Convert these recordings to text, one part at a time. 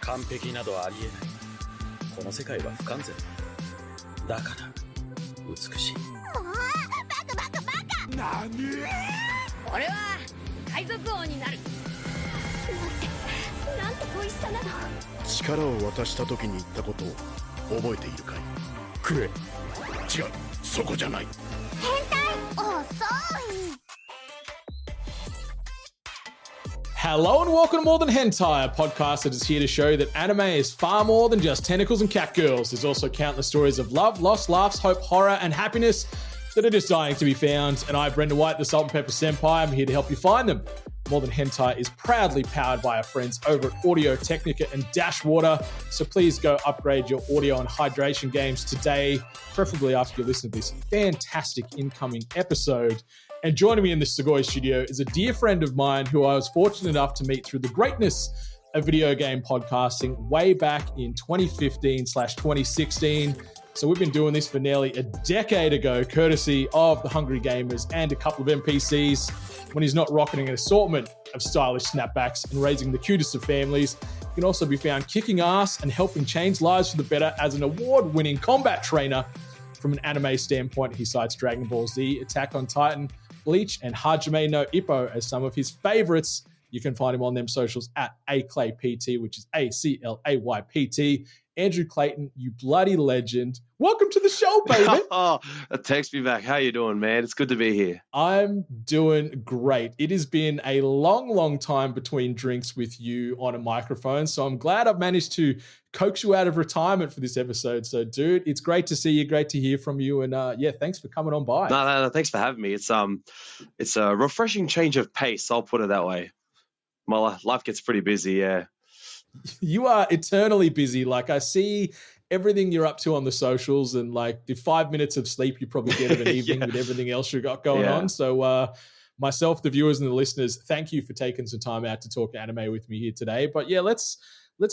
完璧などありえない。この世界は不完全。だから美しい。もうバカバカバカ。何？俺は海賊王になる。なんて美味しさなの。力を渡した時に言ったことを覚えているかい？くれ。違う、そこじゃない。変態遅い。Hello and welcome to More Than Hentai, a podcast that is here to show you that anime is far more than just tentacles and catgirls. There's also countless stories of love, loss, laughs, hope, horror, and happiness that are just dying to be found. And I, Brendan White, the Salt and Pepper Senpai, I'm here to help you find them. More Than Hentai is proudly powered by our friends over at Audio Technica and Dashwater. So please go upgrade your audio and hydration games today, preferably after you listen to this fantastic incoming episode. And joining me in the Sugoi studio is a dear friend of mine who I was fortunate enough to meet through the greatness of video game podcasting way back in 2015/2016. So we've been doing this for nearly a decade ago, courtesy of the Hungry Gamers and a couple of NPCs, when he's not rocketing an assortment of stylish snapbacks and raising the cutest of families. He can also be found kicking ass and helping change lives for the better as an award-winning combat trainer. From an anime standpoint, he cites Dragon Ball Z, Attack on Titan, Bleach, and Hajime no Ippo as some of his favorites. You can find him on them socials at AClayPT, which is ACLAYPT. Andrew Clayton, you bloody legend. Welcome to the show, baby. Oh, that takes me back. How you doing, man? It's good to be here. I'm doing great. It has been a long, long time between drinks with you on a microphone, so I'm glad I've managed to coax you out of retirement for this episode. So, dude, it's great to see you, great to hear from you, and yeah, thanks for coming on by. No, thanks for having me. It's a refreshing change of pace. I'll put it that way. My life gets pretty busy, yeah. You are eternally busy. Like, I see everything you're up to on the socials, and like the 5 minutes of sleep you probably get of an evening with everything else you got going on. So myself, the viewers and the listeners, thank you for taking some time out to talk anime with me here today. But yeah, let's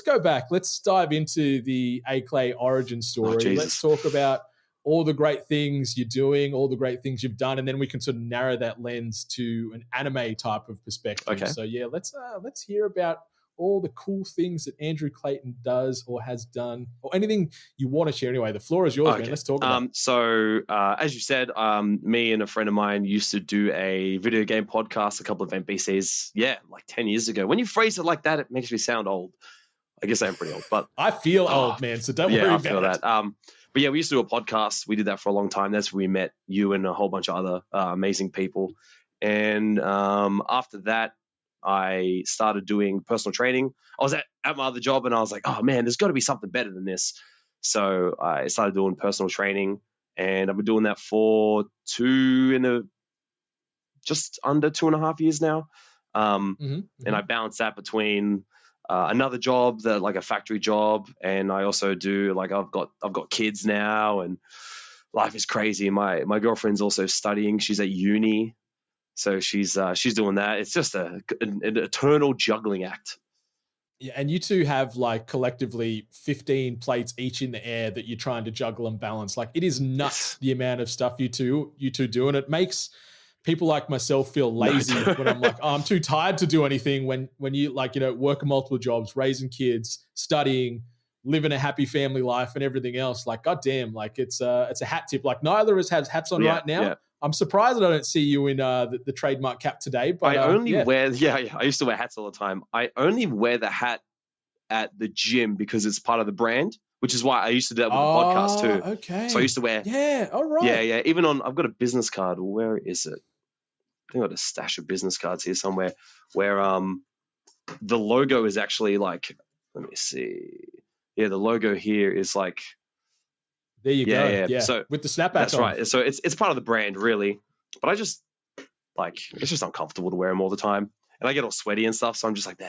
go back. Let's dive into the A-Clay origin story. Let's talk about all the great things you're doing, all the great things you've done, and then we can sort of narrow that lens to an anime type of perspective. Okay. So yeah, let's hear about all the cool things that Andrew Clayton does or has done, or anything you want to share. Anyway, the floor is yours, man. Let's talk about it. So, as you said, me and a friend of mine used to do a video game podcast, a couple of NPCs, like 10 years ago. When you phrase it like that, it makes me sound old. I guess I am pretty old, but I feel old, man, so don't worry about it. Yeah, I feel that. But yeah, we used to do a podcast. We did that for a long time. That's where we met you and a whole bunch of other amazing people. And after that, I started doing personal training. I was at my other job and I was like, oh man, there's got to be something better than this. So I started doing personal training, and I've been doing that for just under 2.5 years now. And I balance that between another job, like a factory job, and I also do I've got kids now, and life is crazy. My girlfriend's also studying. She's at uni. So she's doing that. It's just an eternal juggling act. Yeah, and you two have like collectively 15 plates each in the air that you're trying to juggle and balance. Like, it is nuts the amount of stuff you two do, and it makes people like myself feel lazy when I'm like, oh, I'm too tired to do anything. When you work multiple jobs, raising kids, studying, living a happy family life, and everything else. Like, goddamn, like it's a hat tip. Like, neither of us has hats on right now. Yeah. I'm surprised that I don't see you in the trademark cap today. But I only wear, I used to wear hats all the time. I only wear the hat at the gym because it's part of the brand, which is why I used to do that with the podcast too. Okay. So I used to wear. Yeah, all right. Yeah. Even I've got a business card. Where is it? I think I've got a stash of business cards here somewhere where the logo is actually like, let me see. Yeah, the logo here is like. There you go. Yeah. So with the snapback, that's right. So it's part of the brand, really. But I just it's just uncomfortable to wear them all the time, and I get all sweaty and stuff. So I'm just like,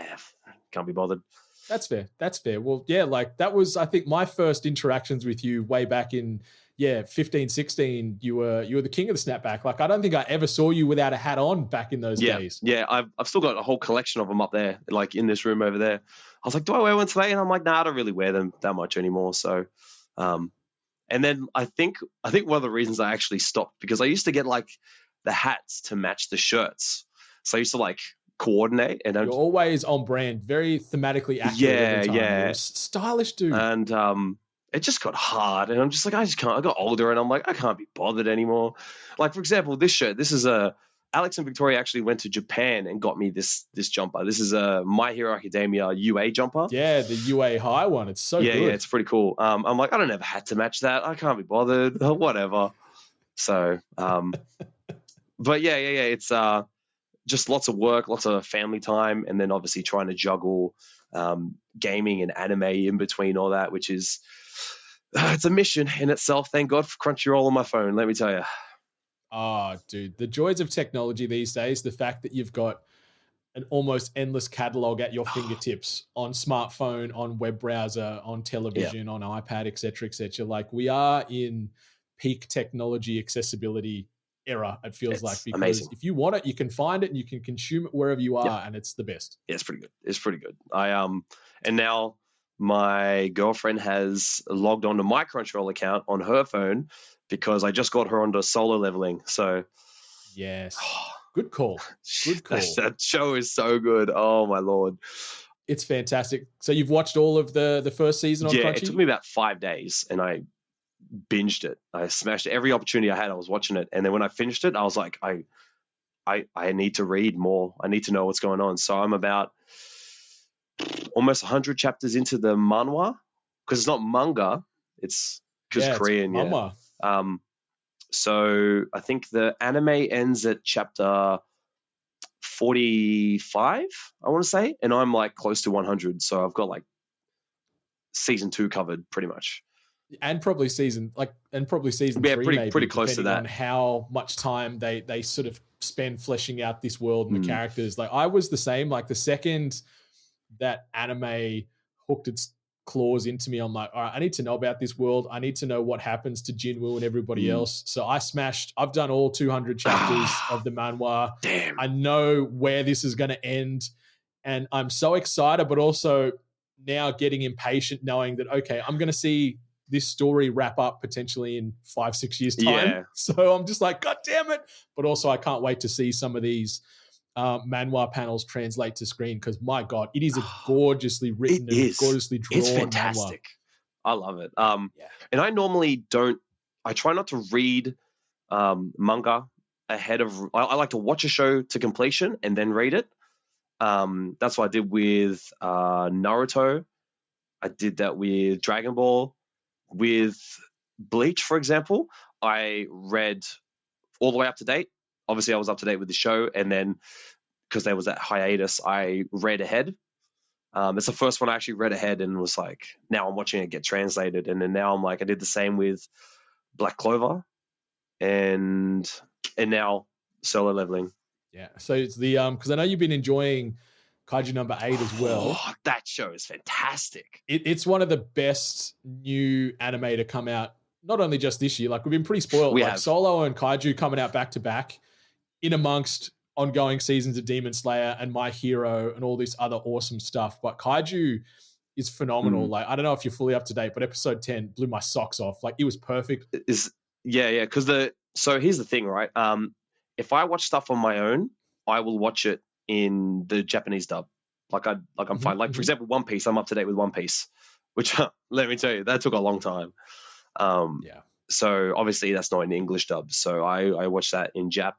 can't be bothered. That's fair. Well, yeah, like that was, I think, my first interactions with you way back in 15, 16. You were the king of the snapback. Like, I don't think I ever saw you without a hat on back in those days. Yeah, I've still got a whole collection of them up there, like in this room over there. I was like, do I wear one today? And I'm like, nah, I don't really wear them that much anymore. So. And then I think one of the reasons I actually stopped, because I used to get like the hats to match the shirts. So I used to like coordinate. And you're always on brand, very thematically accurate every time. Yeah. You're a stylish dude. And it just got hard, and I'm just like, I just can't. I got older, and I'm like, I can't be bothered anymore. Like, for example, this shirt. This is Alex and Victoria actually went to Japan and got me this jumper. This is a My Hero Academia UA jumper. Yeah, the UA high one. It's so good. Yeah, it's pretty cool. I'm like, I don't ever had to match that. I can't be bothered. Whatever. So, but yeah. It's just lots of work, lots of family time, and then obviously trying to juggle gaming and anime in between all that, which is it's a mission in itself. Thank God for Crunchyroll on my phone, let me tell you. Oh, dude, the joys of technology these days, the fact that you've got an almost endless catalog at your fingertips on smartphone, on web browser, on television, on iPad, etc., etc. Like, we are in peak technology accessibility era, it feels It's like, because amazing. if you want it, you can find it and you can consume it wherever you are, and it's the best. Yeah, it's pretty good. And now my girlfriend has logged onto my Crunchyroll account on her phone because I just got her onto Solo Leveling. So yes, good call. Good call. That show is so good. Oh my Lord. It's fantastic. So you've watched all of the first season on Crunchy? Yeah, it took me about 5 days, and I binged it. I smashed every opportunity I had. I was watching it, and then when I finished it, I was like, I need to read more. I need to know what's going on. So I'm about almost 100 chapters into the manhwa, because it's not manga. It's because Korean. It's manhwa. So I think the anime ends at chapter 45, I want to say, and I'm like close to 100. So I've got like season 2 covered pretty much. And probably season 3, maybe, pretty close to that. On how much time they sort of spend fleshing out this world and the characters. Like, I was the same. Like, the second that anime hooked its claws into me, I'm like, all right, I need to know about this world. I need to know what happens to Jinwoo and everybody else. So I've done all 200 chapters of the manhwa. Damn. I know where this is going to end, and I'm so excited, but also now getting impatient, knowing that, okay, I'm going to see this story wrap up potentially in 5-6 years time. Yeah. So I'm just like, God damn it. But also I can't wait to see some of these manhwa panels translate to screen, because my God, it is a gorgeously written and gorgeously drawn. It's fantastic. Manhwa. I love it. And I try not to read manga ahead of, I like to watch a show to completion and then read it. That's what I did with Naruto. I did that with Dragon Ball. With Bleach, for example, I read all the way up to date. Obviously, I was up to date with the show, and then because there was that hiatus, I read ahead. It's the first one I actually read ahead and was like, now I'm watching it get translated. And then now I'm like, I did the same with Black Clover and now Solo Leveling. Yeah. So it's the, because I know you've been enjoying Kaiju number 8 as well. Oh, that show is fantastic. It's one of the best new anime to come out, not only just this year. Like, we've been pretty spoiled. Like, Solo and Kaiju coming out back to back in amongst ongoing seasons of Demon Slayer and My Hero and all this other awesome stuff. But Kaiju is phenomenal. Like, I don't know if you're fully up to date, but episode 10 blew my socks off. Like, it was perfect. Yeah. So here's the thing, right? If I watch stuff on my own, I will watch it in the Japanese dub. I'm fine. Like, for example, One Piece, I'm up to date with One Piece, which let me tell you, that took a long time. So obviously that's not in English dub. So I watch that in Jap.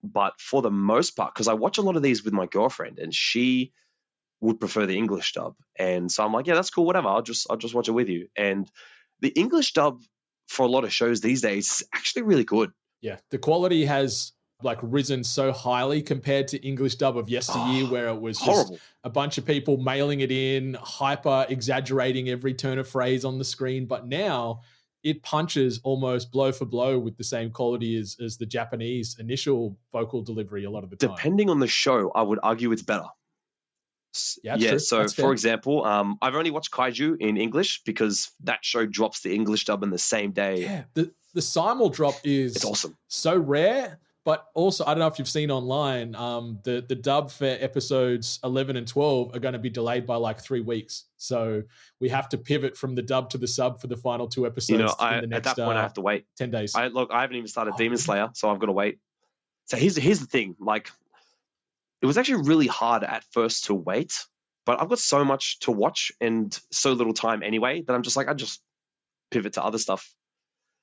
But for the most part, because I watch a lot of these with my girlfriend, and she would prefer the English dub. And so I'm like, yeah, that's cool, whatever. I'll just watch it with you. And the English dub for a lot of shows these days is actually really good. Yeah. The quality has like risen so highly compared to English dub of yesteryear, where it was just a bunch of people mailing it in, hyper exaggerating every turn of phrase on the screen. But now it punches almost blow for blow with the same quality as the Japanese initial vocal delivery a lot of the time. Depending on the show, I would argue it's better. Yeah, true. So that's for example, I've only watched Kaiju in English because that show drops the English dub in the same day. Yeah, the simul drop is awesome. So rare. But also, I don't know if you've seen online, the dub for episodes 11 and 12 are going to be delayed by like 3 weeks. So we have to pivot from the dub to the sub for the final 2 episodes. At that point, I have to wait 10 days. I haven't even started Demon Slayer, so I've got to wait. So here's the thing. Like, it was actually really hard at first to wait, but I've got so much to watch and so little time anyway that I'm just like, I just pivot to other stuff.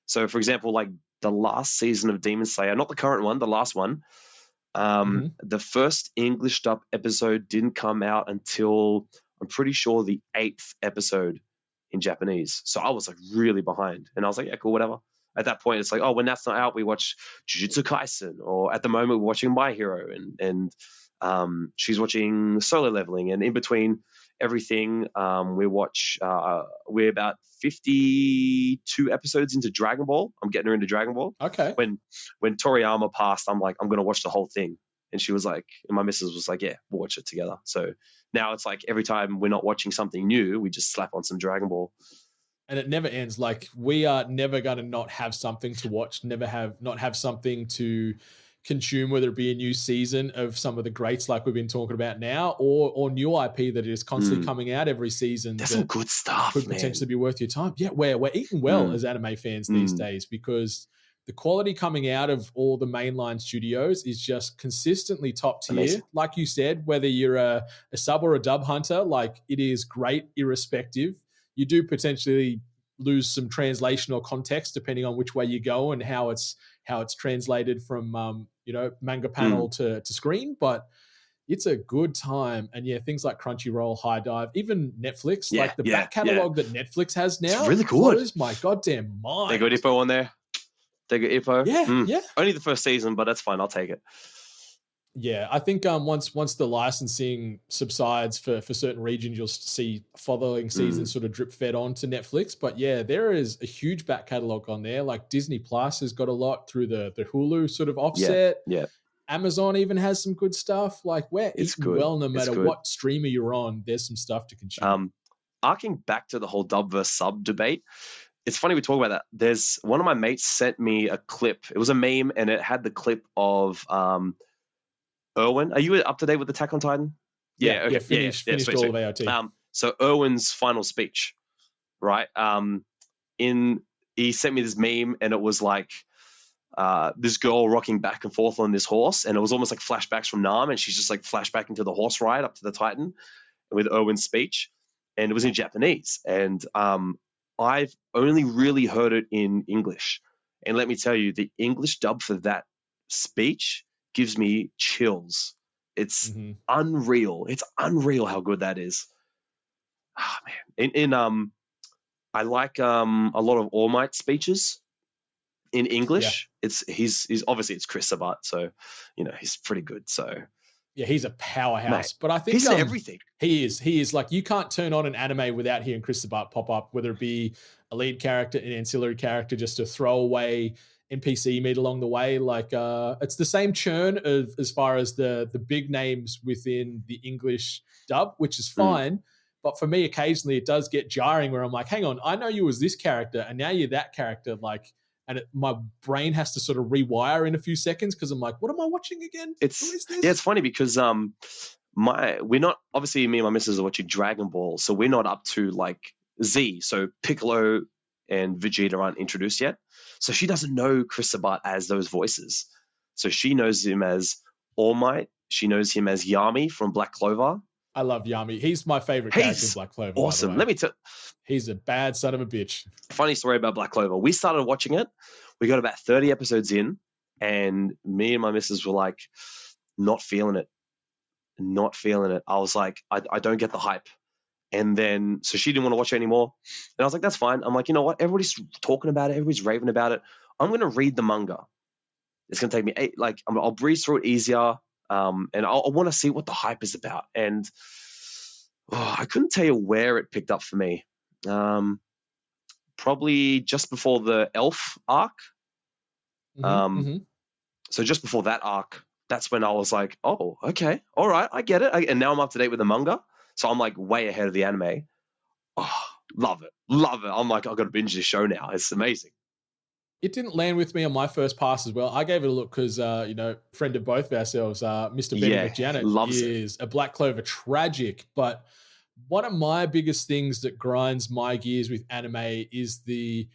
So, for example, like the last season of Demon Slayer, not the current one, the last one, the first English dub episode didn't come out until I'm pretty sure the 8th episode in Japanese. So I was like really behind, and I was like, yeah, cool, whatever. At that point, it's like, oh, when that's not out, we watch Jujutsu Kaisen, or at the moment we're watching My Hero, and she's watching Solo Leveling, and in between everything, we're about 52 episodes into Dragon Ball. I'm getting her into Dragon Ball. Okay. When Toriyama passed, I'm like, I'm gonna watch the whole thing, and she was like, and my missus was like, yeah, we'll watch it together. So now it's like every time we're not watching something new, we just slap on some Dragon Ball. And it never ends. Like, we are never going to not have something to watch, not have something to consume, whether it be a new season of some of the greats like we've been talking about now, or new IP that is constantly coming out every season. There's some good stuff, could potentially be worth your time. Yeah, we're eating well as anime fans these days, because the quality coming out of all the mainline studios is just consistently top tier. Amazing. Like you said, whether you're a sub or a dub hunter, like, it is great irrespective. You do potentially lose some translation or context depending on which way you go and how it's translated from manga panel to screen, but it's a good time. And yeah, things like Crunchyroll, High Dive, even Netflix, like the back catalog that Netflix has now, it's really good. Blows my goddamn mind. They got Ippo on there. They got Ippo. Yeah. Only the first season, but that's fine. I'll take it. Yeah, I think once the licensing subsides for certain regions, you'll see following seasons sort of drip fed onto Netflix. But yeah, there is a huge back catalog on there. Like Disney Plus has got a lot through the Hulu sort of offset. Yeah. Amazon even has some good stuff. Like, we're eating well no matter what streamer you're on. There's some stuff to consume. Arcing back to the whole dub versus sub debate, it's funny we talk about that. There's one of my mates sent me a clip. It was a meme, and it had the clip of Erwin. Are you up to date with Attack on Titan? Yeah, okay. Finished all of AOT. So Erwin's final speech, right? He sent me this meme, and it was like this girl rocking back and forth on this horse, and it was almost like flashbacks from Nam, and she's just like flashbacking to the horse ride up to the Titan with Erwin's speech, and it was in Japanese, and I've only really heard it in English, and let me tell you, the English dub for that speech gives me chills. It's unreal. It's unreal how good that is. Oh, man. I like a lot of All Might speeches in English. Yeah. He's obviously it's Chris Sabat, so he's pretty good. So yeah, he's a powerhouse. Mate, but I think he's everything. He is like, you can't turn on an anime without hearing Chris Sabat pop up, whether it be a lead character, an ancillary character, just a throwaway NPC you meet along the way. Like it's the same churn as far as the big names within the English dub, which is fine. But for me, occasionally it does get jarring where I'm like, hang on, I know you as this character and now you're that character. Like, and my brain has to sort of rewire in a few seconds because I'm like, what am I watching again? Who is this? Yeah, it's funny because we're not, obviously me and my missus are watching Dragon Ball, so we're not up to like Z. So Piccolo and Vegeta aren't introduced yet. So she doesn't know Chris Sabat as those voices. So she knows him as All Might. She knows him as Yami from Black Clover. I love Yami. He's my favorite character in Black Clover. Awesome. Let me tell. He's a bad son of a bitch. Funny story about Black Clover. We started watching it. We got about 30 episodes in, and me and my missus were like, not feeling it. I was like, I don't get the hype. And then, so she didn't want to watch it anymore. And I was like, that's fine. I'm like, you know what? Everybody's talking about it. Everybody's raving about it. I'm going to read the manga. It's going to take me I'll breeze through it easier. And I want to see what the hype is about. And I couldn't tell you where it picked up for me. Probably just before the Elf arc. So just before that arc, that's when I was like, oh, okay. All right. I get it. And now I'm up to date with the manga. So I'm like way ahead of the anime. Oh, love it. I'm like, I've got to binge this show now. It's amazing. It didn't land with me on my first pass as well. I gave it a look because, friend of both of ourselves, Mr. Benny McJanet is a Black Clover tragic. But one of my biggest things that grinds my gears with anime is the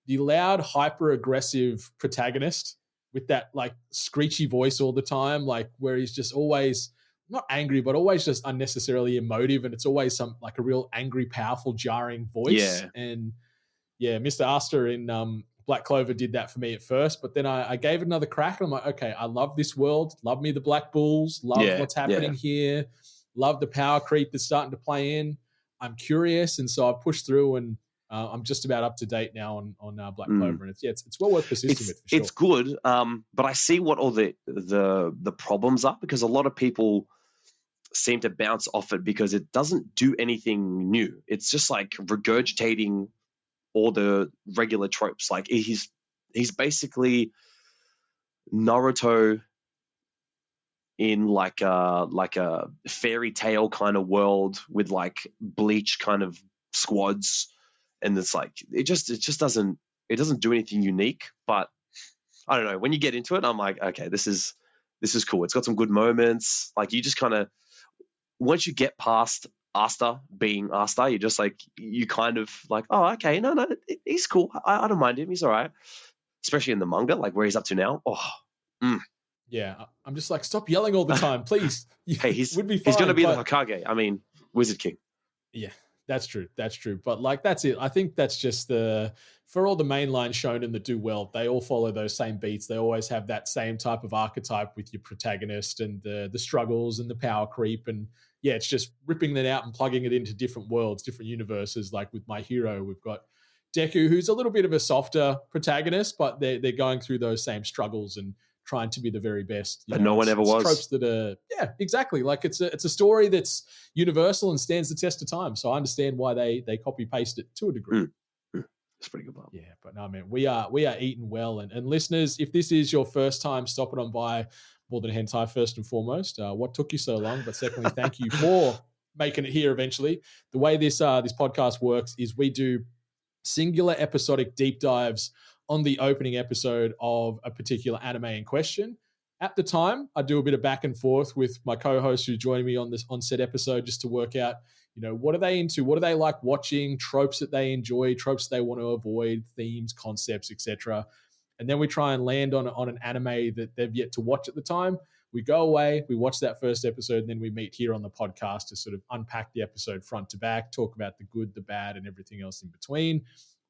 loud, hyper-aggressive protagonist with that like screechy voice all the time, like where he's just always not angry, but always just unnecessarily emotive. And it's always some like a real angry, powerful, jarring voice. Yeah. And yeah, Mr. Asta in Black Clover did that for me at first, but then I gave it another crack and I'm like, okay, I love this world. Love me the Black Bulls. Love what's happening here. Love the power creep that's starting to play in. I'm curious. And so I've pushed through and I'm just about up to date now on Black Clover. And it's well worth persisting with for sure. It's good. But I see what all the problems are, because a lot of people seem to bounce off it because it doesn't do anything new. It's just like regurgitating all the regular tropes. Like he's basically Naruto in like a fairy tale kind of world with like Bleach kind of squads, and it's like it just doesn't do anything unique. But I don't know, when you get into it, I'm like, okay, this is cool. It's got some good moments. Like you just kind of, once you get past Asta being Asta, you're just like, you kind of like, oh, okay, no, he's cool. I don't mind him. He's all right. Especially in the manga, like where he's up to now. Yeah, I'm just like, stop yelling all the time, please. Hey, would be fine, he's going to be the Hokage. I mean, Wizard King. Yeah, that's true. But like, that's it. I think that's just for all the mainline shonen that do well, they all follow those same beats. They always have that same type of archetype with your protagonist and the struggles and the power creep. And yeah, it's just ripping that out and plugging it into different worlds, different universes. Like with My Hero, we've got Deku, who's a little bit of a softer protagonist, but they're going through those same struggles and trying to be the very best. And no one ever was. Tropes that are, yeah, exactly. Like it's a story that's universal and stands the test of time. So I understand why they copy paste it to a degree. That's pretty good, Bob. Yeah, but no, man, we are eating well. And listeners, if this is your first time stopping on by More Than Hentai, first and foremost, what took you so long? But secondly, thank you for making it here eventually. The way this podcast works is we do singular episodic deep dives on the opening episode of a particular anime in question. At the time, I do a bit of back and forth with my co-host who joined me on said episode just to work out, what are they into? What do they like watching? Tropes that they enjoy, tropes they want to avoid, themes, concepts, etc. And then we try and land on an anime that they've yet to watch at the time. We go away, we watch that first episode, and then we meet here on the podcast to sort of unpack the episode front to back, talk about the good, the bad, and everything else in between.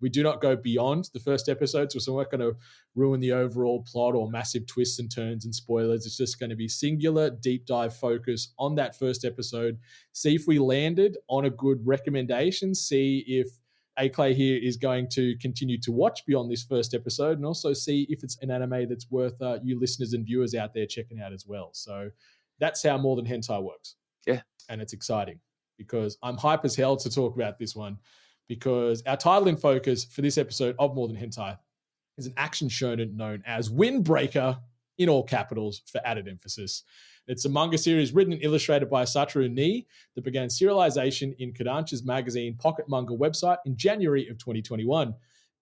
We do not go beyond the first episode, so we're not going to ruin the overall plot or massive twists and turns and spoilers. It's just going to be singular deep dive focus on that first episode. See if we landed on a good recommendation. See if A-Clay here is going to continue to watch beyond this first episode, and also see if it's an anime that's worth you listeners and viewers out there checking out as well. So that's how More Than Hentai works. Yeah. And it's exciting because I'm hype as hell to talk about this one, because our title and focus for this episode of More Than Hentai is an action shonen known as Windbreaker, in all capitals for added emphasis. It's a manga series written and illustrated by Satoru Nii that began serialization in Kodansha's magazine Pocket Manga website in January of 2021.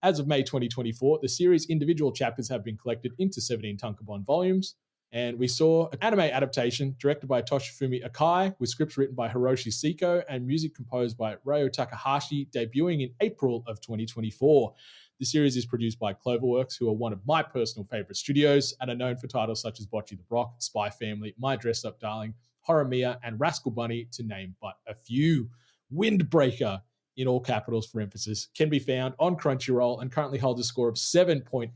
As of May 2024, the series' individual chapters have been collected into 17 tankobon volumes. And we saw an anime adaptation directed by Toshifumi Akai with scripts written by Hiroshi Seko and music composed by Ryo Takahashi, debuting in April of 2024. The series is produced by Cloverworks, who are one of my personal favorite studios and are known for titles such as Bocce the Brock, Spy Family, My Dressed Up Darling, Horror Mia, and Rascal Bunny, to name but a few. Windbreaker, in all capitals for emphasis, can be found on Crunchyroll and currently holds a score of 7.81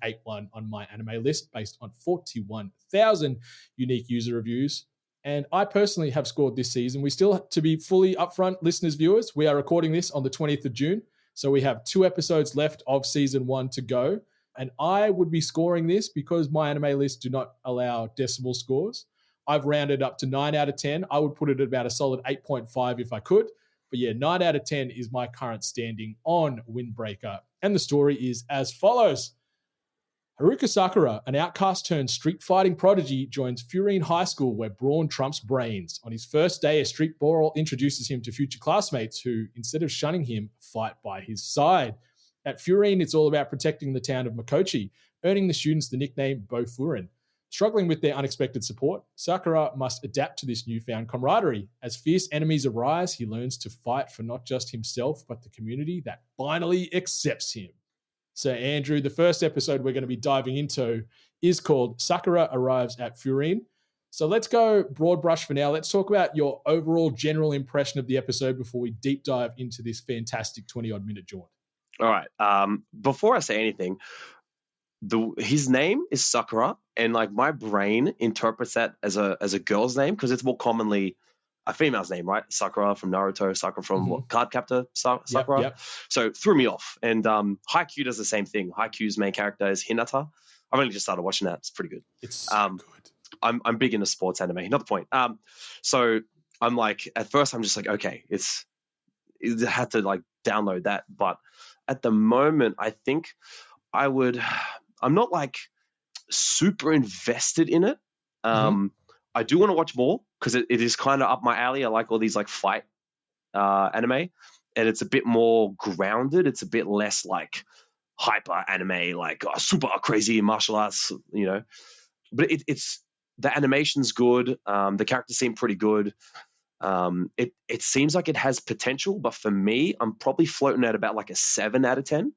on My Anime List based on 41,000 unique user reviews. And I personally have scored this season. We still, to be fully upfront, listeners, viewers, we are recording this on the 20th of June. So we have 2 episodes left of season 1 to go. And I would be scoring this because My Anime List do not allow decimal scores. I've rounded up to 9 out of 10. I would put it at about a solid 8.5 if I could. But yeah, 9 out of 10 is my current standing on Windbreaker. And the story is as follows. Haruka Sakura, an outcast turned street fighting prodigy, joins Furine High School where brawn trumps brains. On his first day, a street brawl introduces him to future classmates who, instead of shunning him, fight by his side. At Furine, it's all about protecting the town of Makochi, earning the students the nickname Bofurin. Struggling with their unexpected support, Sakura must adapt to this newfound camaraderie. As fierce enemies arise, he learns to fight for not just himself, but the community that finally accepts him. So, Andrew, the first episode we're going to be diving into is called Sakura Arrives at Furine. So let's go broad brush for now. Let's talk about your overall general impression of the episode before we deep dive into this fantastic 20-odd minute jaunt. All right. Before I say anything, his name is Sakura, and like my brain interprets that as a girl's name because it's more commonly a female's name, right? Sakura from Naruto, Sakura from Cardcaptor, Sakura. Yep. So it threw me off. And Haikyuu does the same thing. Haikyuu's main character is Hinata. I've only just started watching that. It's pretty good. It's so good. I'm big into sports anime. Not the point. So I'm like, at first I'm just like, okay, it had to like download that. But at the moment, I think I'm not like super invested in it. I do want to watch more because it is kind of up my alley. I like all these like fight anime, and it's a bit more grounded. It's a bit less like hyper anime, like super crazy martial arts, you know. But it's the animation's good. The characters seem pretty good. It seems like it has potential, but for me, I'm probably floating at about like a 7 out of 10.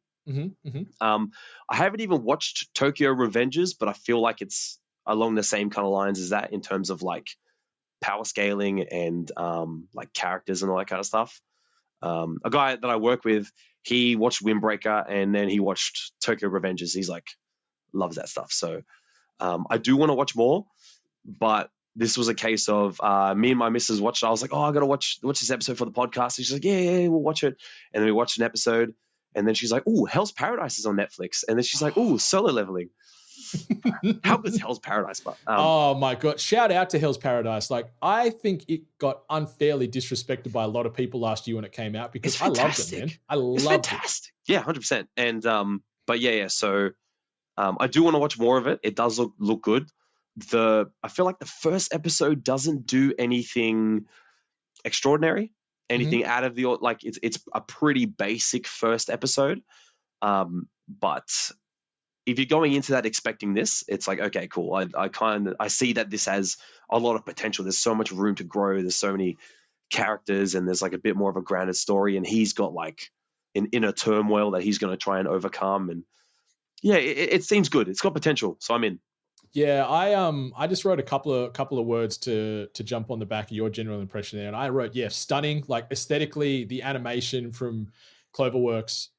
I haven't even watched Tokyo Revengers, but I feel like it's along the same kind of lines as that in terms of like power scaling and like characters and all that kind of stuff. A guy that I work with, he watched Windbreaker and then he watched Tokyo Revengers. He's like loves that stuff. So I do want to watch more, but this was a case of me and my missus watched it. I was like, oh, I got to watch this episode for the podcast. And she's like, yeah, we'll watch it. And then we watched an episode. And then she's like, oh, Hell's Paradise is on Netflix. And then she's like, oh, Solo Leveling. How good's Hell's Paradise? But, oh, my God. Shout out to Hell's Paradise. Like, I think it got unfairly disrespected by a lot of people last year when it came out because I loved it, man. I loved it. Fantastic. Yeah, 100%. And, but yeah. So I do want to watch more of it. It does look good. I feel like the first episode doesn't do anything extraordinary. Anything out of the like it's a pretty basic first episode, but if you're going into that expecting this, it's like, okay, cool. I see that this has a lot of potential. There's so much room to grow. There's so many characters, and there's like a bit more of a grounded story. And he's got like an inner turmoil that he's going to try and overcome. And yeah, it seems good. It's got potential, so I'm in. Yeah, I just wrote a couple of words to jump on the back of your general impression there, and I wrote, yeah, stunning. Like aesthetically, the animation from Cloverworks,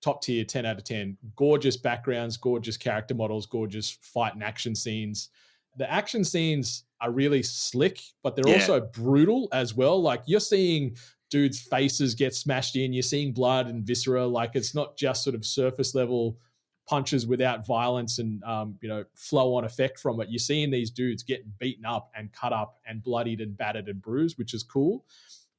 top tier, 10 out of 10. Gorgeous backgrounds, gorgeous character models, gorgeous fight and action scenes. The action scenes are really slick, but they're also brutal as well. Like you're seeing dudes' faces get smashed in, you're seeing blood and viscera. Like it's not just sort of surface level punches without violence and flow on effect from it. You're seeing these dudes getting beaten up and cut up and bloodied and battered and bruised, which is cool.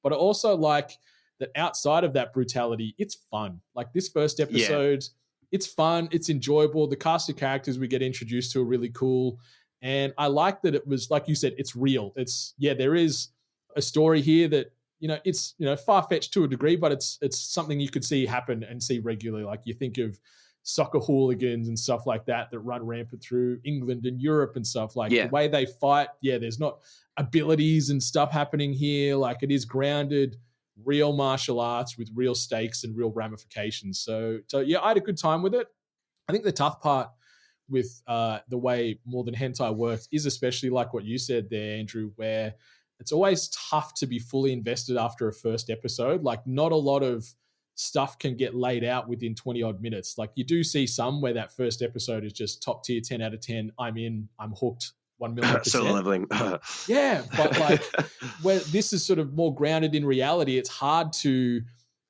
But I also like that outside of that brutality, it's fun. Like this first episode, it's fun, it's enjoyable. The cast of characters we get introduced to are really cool. And I like that it was, like you said, it's real. There is a story here that, it's, far-fetched to a degree, but it's something you could see happen and see regularly. Like you think of soccer hooligans and stuff like that run rampant through England and Europe and stuff like the way they fight. Yeah, there's not abilities and stuff happening here. Like it is grounded, real martial arts with real stakes and real ramifications. So yeah, I had a good time with it. I think the tough part with the way More Than Hentai works is especially like what you said there, Andrew, where it's always tough to be fully invested after a first episode. Like not a lot of stuff can get laid out within 20 odd minutes. Like you do see some where that first episode is just top tier, 10 out of 10. I'm in, I'm hooked, 1,000,000%. Solo leveling. Yeah. But like where this is sort of more grounded in reality, it's hard to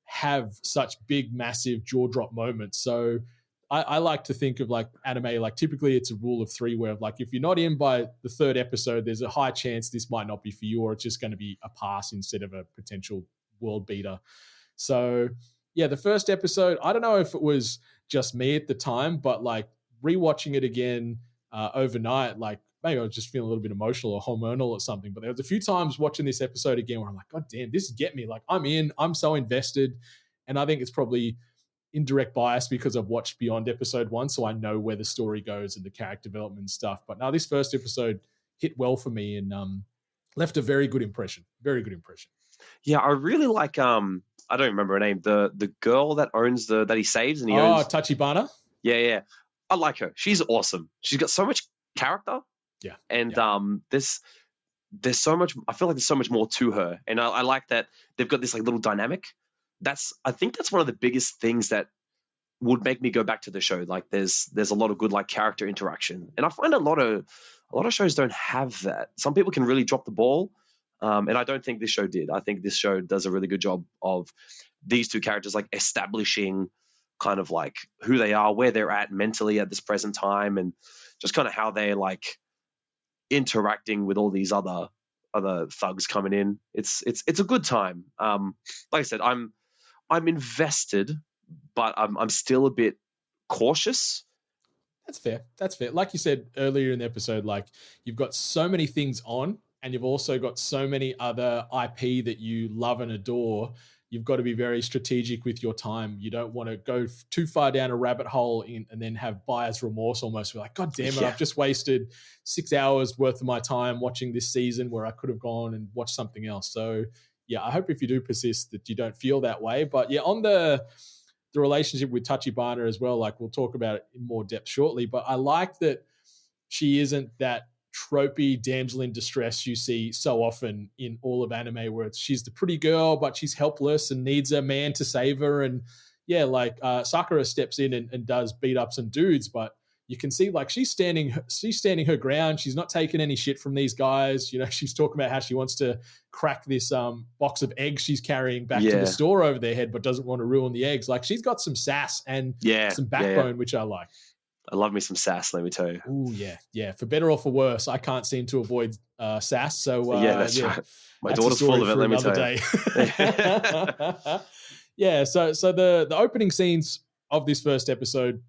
have such big, massive jaw drop moments. So I like to think of like anime, like typically it's a rule of 3 where like, if you're not in by the 3rd episode, there's a high chance this might not be for you, or it's just going to be a pass instead of a potential world beater. So yeah, the first episode, I don't know if it was just me at the time, but like rewatching it again overnight, like maybe I was just feeling a little bit emotional or hormonal or something. But there was a few times watching this episode again where I'm like, God damn, this get me. Like I'm in, I'm so invested. And I think it's probably indirect bias because I've watched beyond episode 1. So I know where the story goes and the character development and stuff. But now this first episode hit well for me and left a very good impression. Very good impression. Yeah, I really like I don't remember her name. The girl that owns that he saves and he owns. Tachibana. Yeah. I like her. She's awesome. She's got so much character. Yeah. And there's so much. I feel like there's so much more to her, and I like that they've got this like little dynamic. I think that's one of the biggest things that would make me go back to the show. Like there's a lot of good like character interaction, and I find a lot of shows don't have that. Some people can really drop the ball, and I don't think this show did. I think this show does a really good job of these two characters like establishing kind of like who they are, where they're at mentally at this present time, and just kind of how they're like interacting with all these other thugs coming in. It's a good time. Like I said, I'm invested, but I'm still a bit cautious. That's fair. Like you said earlier in the episode, like you've got so many things on, and you've also got so many other IP that you love and adore. You've got to be very strategic with your time. You don't want to go too far down a rabbit hole and then have buyer's remorse almost. We're like, God damn it, I've just wasted 6 hours worth of my time watching this season where I could have gone and watched something else. So yeah, I hope if you do persist that you don't feel that way. But yeah, on the relationship with Tachibana as well, like we'll talk about it in more depth shortly, but I like that she isn't that tropey damsel in distress you see so often in all of anime, where she's the pretty girl but she's helpless and needs a man to save her. And yeah, like Sakura steps in and does beat up some dudes, but you can see like she's standing her ground. She's not taking any shit from these guys. You know, she's talking about how she wants to crack this box of eggs she's carrying back to the store over their head, but doesn't want to ruin the eggs. Like she's got some sass and some backbone, which I like. I love me some sass, let me tell you. Oh yeah. For better or for worse, I can't seem to avoid sass. So that's right. My daughter's full of it. Let me tell you. Yeah. So the opening scenes of this first episode,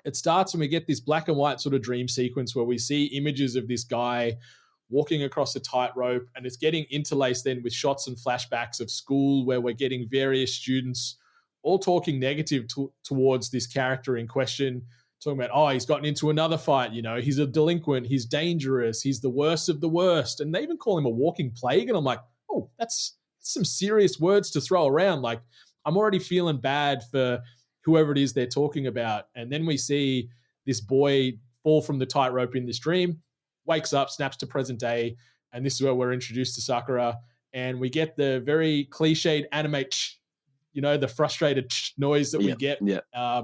it starts when we get this black and white sort of dream sequence where we see images of this guy walking across a tightrope, and it's getting interlaced then with shots and flashbacks of school where we're getting various students all talking negative towards this character in question. Talking about, oh, he's gotten into another fight, you know, he's a delinquent, he's dangerous, he's the worst of the worst. And they even call him a walking plague. And I'm like, oh, that's some serious words to throw around. Like, I'm already feeling bad for whoever it is they're talking about. And then we see this boy fall from the tightrope in this dream, wakes up, snaps to present day. And this is where we're introduced to Sakura. And we get the very cliched anime you know, the frustrated noise that we get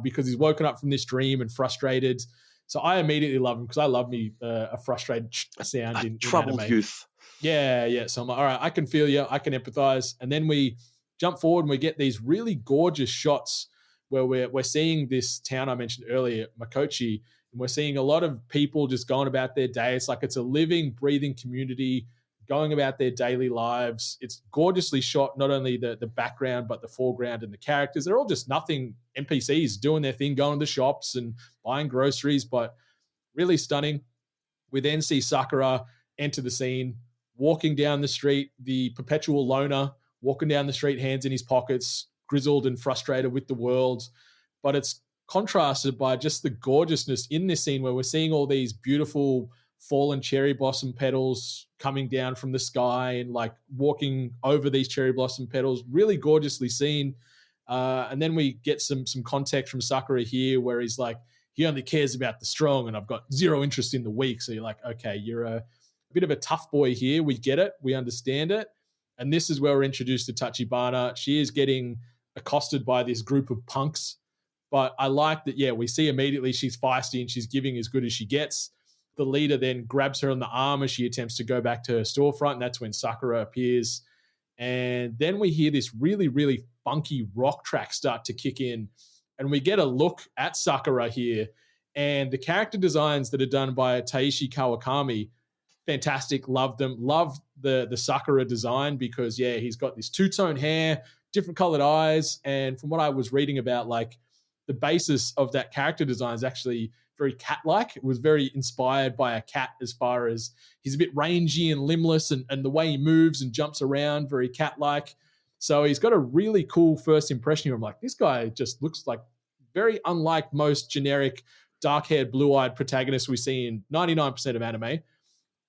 because he's woken up from this dream and frustrated. So I immediately love him because I love me a frustrated sound in troubled anime. youth. Yeah. So I'm like, all right, I can feel you. I can empathize. And then we jump forward and we get these really gorgeous shots where we're seeing this town I mentioned earlier, Makochi, and we're seeing a lot of people just going about their day. It's like it's a living, breathing community going about their daily lives. It's gorgeously shot, not only the background, but the foreground and the characters. They're all just nothing NPCs doing their thing, going to the shops and buying groceries, but really stunning. We then see Sakura enter the scene, walking down the street, the perpetual loner, walking down the street, hands in his pockets, grizzled and frustrated with the world. But it's contrasted by just the gorgeousness in this scene where we're seeing all these beautiful fallen cherry blossom petals coming down from the sky and like walking over these cherry blossom petals, really gorgeously seen. And then we get some context from Sakura here where he's like, he only cares about the strong and I've got zero interest in the weak. So you're like, okay, you're a bit of a tough boy here. We get it. We understand it. And this is where we're introduced to Tachibana. She is getting accosted by this group of punks. But I like that, we see immediately she's feisty and she's giving as good as she gets. The leader then grabs her on the arm as she attempts to go back to her storefront. And that's when Sakura appears. And then we hear this really, really funky rock track start to kick in. And we get a look at Sakura here. And the character designs that are done by Taishi Kawakami, fantastic. Love them. Love the Sakura design because, he's got this two-tone hair, different colored eyes. And from what I was reading about, like the basis of that character design is actually very cat-like. It was very inspired by a cat as far as he's a bit rangy and limbless and the way he moves and jumps around, very cat-like. So he's got a really cool first impression here. I'm like, this guy just looks like very unlike most generic dark-haired, blue-eyed protagonists we see in 99% of anime.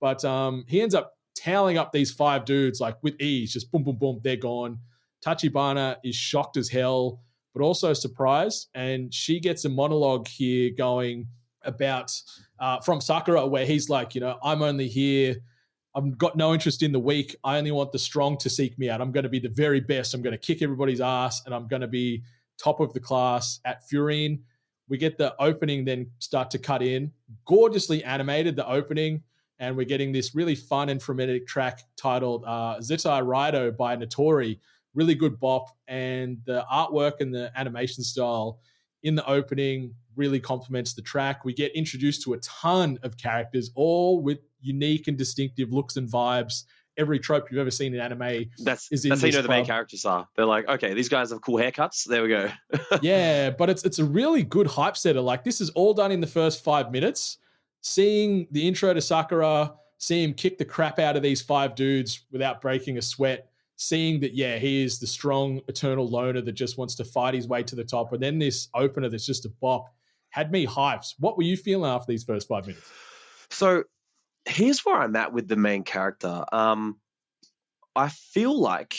But he ends up toweling up these 5 dudes like with ease, just boom, boom, boom, they're gone. Tachibana is shocked as hell, but also surprised. And she gets a monologue here going about from Sakura, where he's like, I'm only here. I've got no interest in the weak. I only want the strong to seek me out. I'm going to be the very best. I'm going to kick everybody's ass, and I'm going to be top of the class at Furine. We get the opening then start to cut in. Gorgeously animated, the opening, and we're getting this really fun and frenetic track titled Zetai Raido by Notori. Really good bop, and the artwork and the animation style in the opening really complements the track. We get introduced to a ton of characters, all with unique and distinctive looks and vibes. Every trope you've ever seen in anime That's is in how this the main club. characters are. They're like, okay, these guys have cool haircuts. There we go. Yeah, but it's a really good hype setter. Like, this is all done in the first 5 minutes. Seeing the intro to Sakura, seeing him kick the crap out of these 5 dudes without breaking a sweat, seeing that, he is the strong eternal loner that just wants to fight his way to the top. And then this opener that's just a bop had me hyped. What were you feeling after these first 5 minutes? So here's where I'm at with the main character. I feel like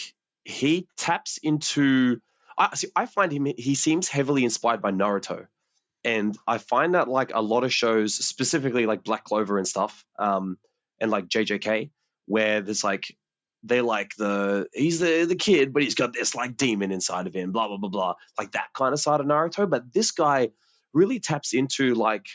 he taps into... I find he seems heavily inspired by Naruto. And I find that like a lot of shows, specifically like Black Clover and stuff, and like JJK, where there's like, they like he's the kid, but he's got this like demon inside of him, blah, blah, blah, blah. Like that kind of side of Naruto. But this guy really taps into like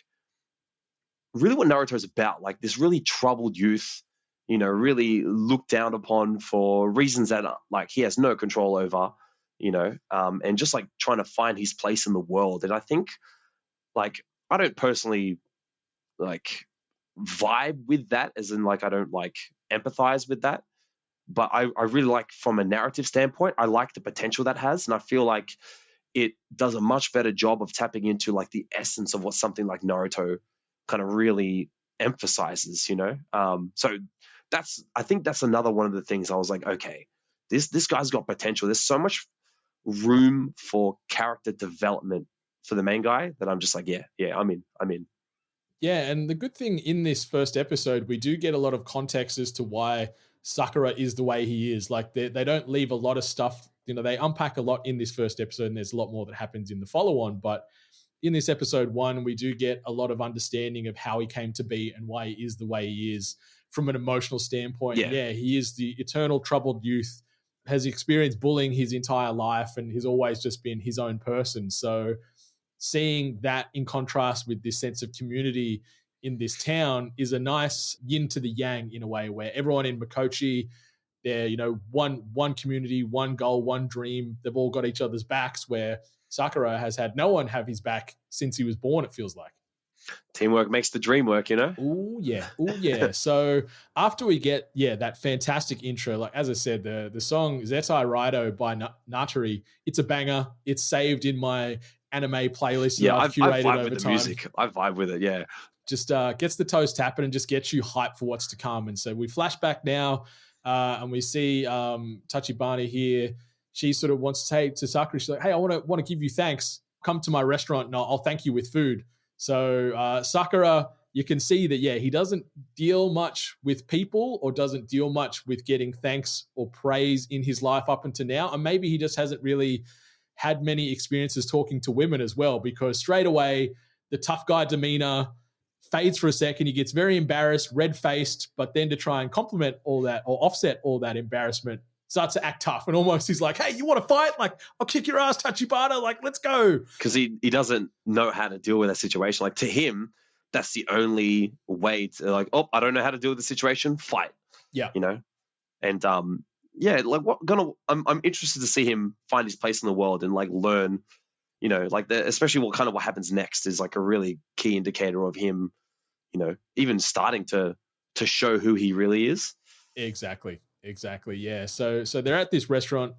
really what Naruto is about, like this really troubled youth, really looked down upon for reasons that like he has no control over, and just like trying to find his place in the world. And I think like I don't personally like vibe with that, as in like I don't like empathize with that. But I really like, from a narrative standpoint, I like the potential that has. And I feel like it does a much better job of tapping into like the essence of what something like Naruto kind of really emphasizes, So I think that's another one of the things I was like, okay, this guy's got potential. There's so much room for character development for the main guy that I'm just like, yeah, I'm in. Yeah, and the good thing in this first episode, we do get a lot of context as to why Sakura is the way he is. Like, they don't leave a lot of stuff. They unpack a lot in this first episode, and there's a lot more that happens in the follow-on. But in this episode 1, we do get a lot of understanding of how he came to be and why he is the way he is from an emotional standpoint. Yeah, he is the eternal troubled youth, has experienced bullying his entire life, and he's always just been his own person. So seeing that in contrast with this sense of community in this town is a nice yin to the yang, in a way, where everyone in Mikochi, they're, one community, one goal, one dream. They've all got each other's backs, where Sakura has had no one have his back since he was born, it feels like. Teamwork makes the dream work, Oh yeah. So after we get that fantastic intro, like as I said, the song Zetai Raido by Natori, it's a banger. It's saved in my anime playlist that I've curated I vibe over with the time. music. I vibe with it, yeah. Just gets the toes tapping and just gets you hyped for what's to come. And so we flash back now, and we see Tachibana here. She sort of wants to say to Sakura, she's like, hey, I want to give you thanks. Come to my restaurant and I'll thank you with food. So Sakura, you can see that, he doesn't deal much with people, or doesn't deal much with getting thanks or praise in his life up until now. And maybe he just hasn't really had many experiences talking to women as well, because straight away the tough guy demeanor fades for a second. He gets very embarrassed, red-faced, but then to try and compliment all that or offset all that embarrassment, starts to act tough, and almost he's like, hey, you want to fight? Like, I'll kick your ass, Tachibana. Like, let's go. Because he doesn't know how to deal with that situation. Like, to him, that's the only way to, like, oh, I don't know how to deal with the situation, fight. Yeah. And like I'm interested to see him find his place in the world and like learn, like especially what happens next is like a really key indicator of him, even starting to show who he really is. Exactly. Yeah. So they're at this restaurant.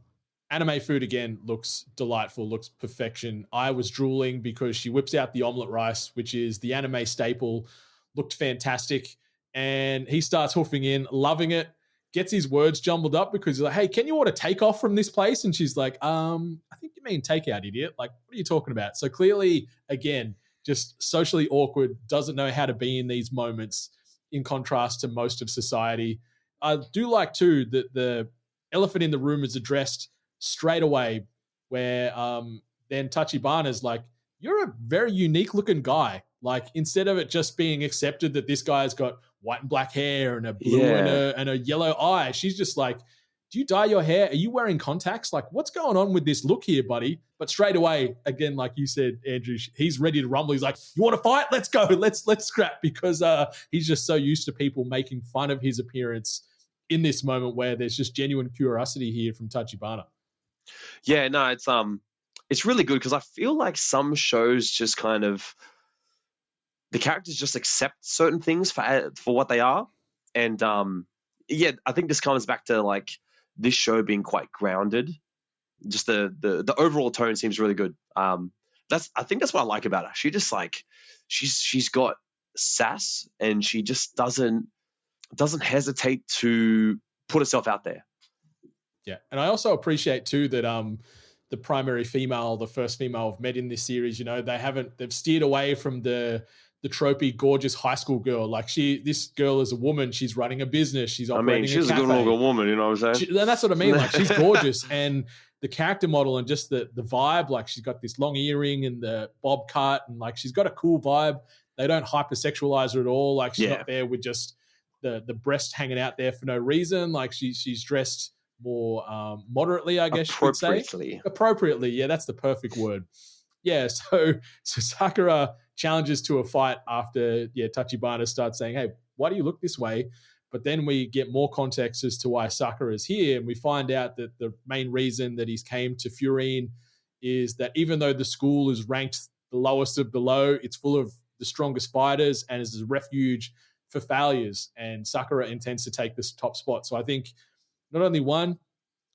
Anime food again looks delightful, looks perfection. I was drooling because she whips out the omelet rice, which is the anime staple. Looked fantastic. And he starts hoofing in, loving it, gets his words jumbled up because he's like, hey, can you order takeoff from this place? And she's like, I think you mean takeout, idiot. Like, what are you talking about? So clearly, again, just socially awkward, doesn't know how to be in these moments, in contrast to most of society. I do like, too, that the elephant in the room is addressed straight away, where then Tachibana's like, you're a very unique looking guy. Like, instead of it just being accepted that this guy's got white and black hair and a blue Yeah. and a yellow eye, she's just like, do you dye your hair? Are you wearing contacts? Like, what's going on with this look here, buddy? But straight away, again, like you said, Andrew, he's ready to rumble. He's like, you want to fight? Let's go. Let's scrap, because he's just so used to people making fun of his appearance in this moment where there's just genuine curiosity here from Tachibana. Yeah, no, it's really good because I feel like some shows just kind of, the characters just accept certain things for what they are, and yeah, I think this comes back to like this show being quite grounded. Just the overall tone seems really good. I think that's what I like about her. She just like she's got sass, and she just doesn't hesitate to put herself out there. Yeah, and I also appreciate too that the primary female, the first female I've met in this series, they've steered away from the tropey gorgeous high school girl. Like, this girl is a woman, she's running a business, she's operating she's a cafe. a good looking woman, you know what I'm saying? And that's what I mean. Like, she's gorgeous, and the character model and just the vibe, like she's got this long earring and the bob cut, and like she's got a cool vibe. They don't hypersexualize her at all. Like, she's not there with just the breast hanging out there for no reason. Like, she's dressed more moderately, I guess you could say. Appropriately, yeah, that's the perfect word. Yeah, so Sakura challenges to a fight after Tachibana starts saying, hey, why do you look this way? But then we get more context as to why Sakura is here, and we find out that the main reason that he's came to Furine is that even though the school is ranked the lowest of the low, it's full of the strongest fighters and is a refuge for failures, and Sakura intends to take this top spot. So I think not only one,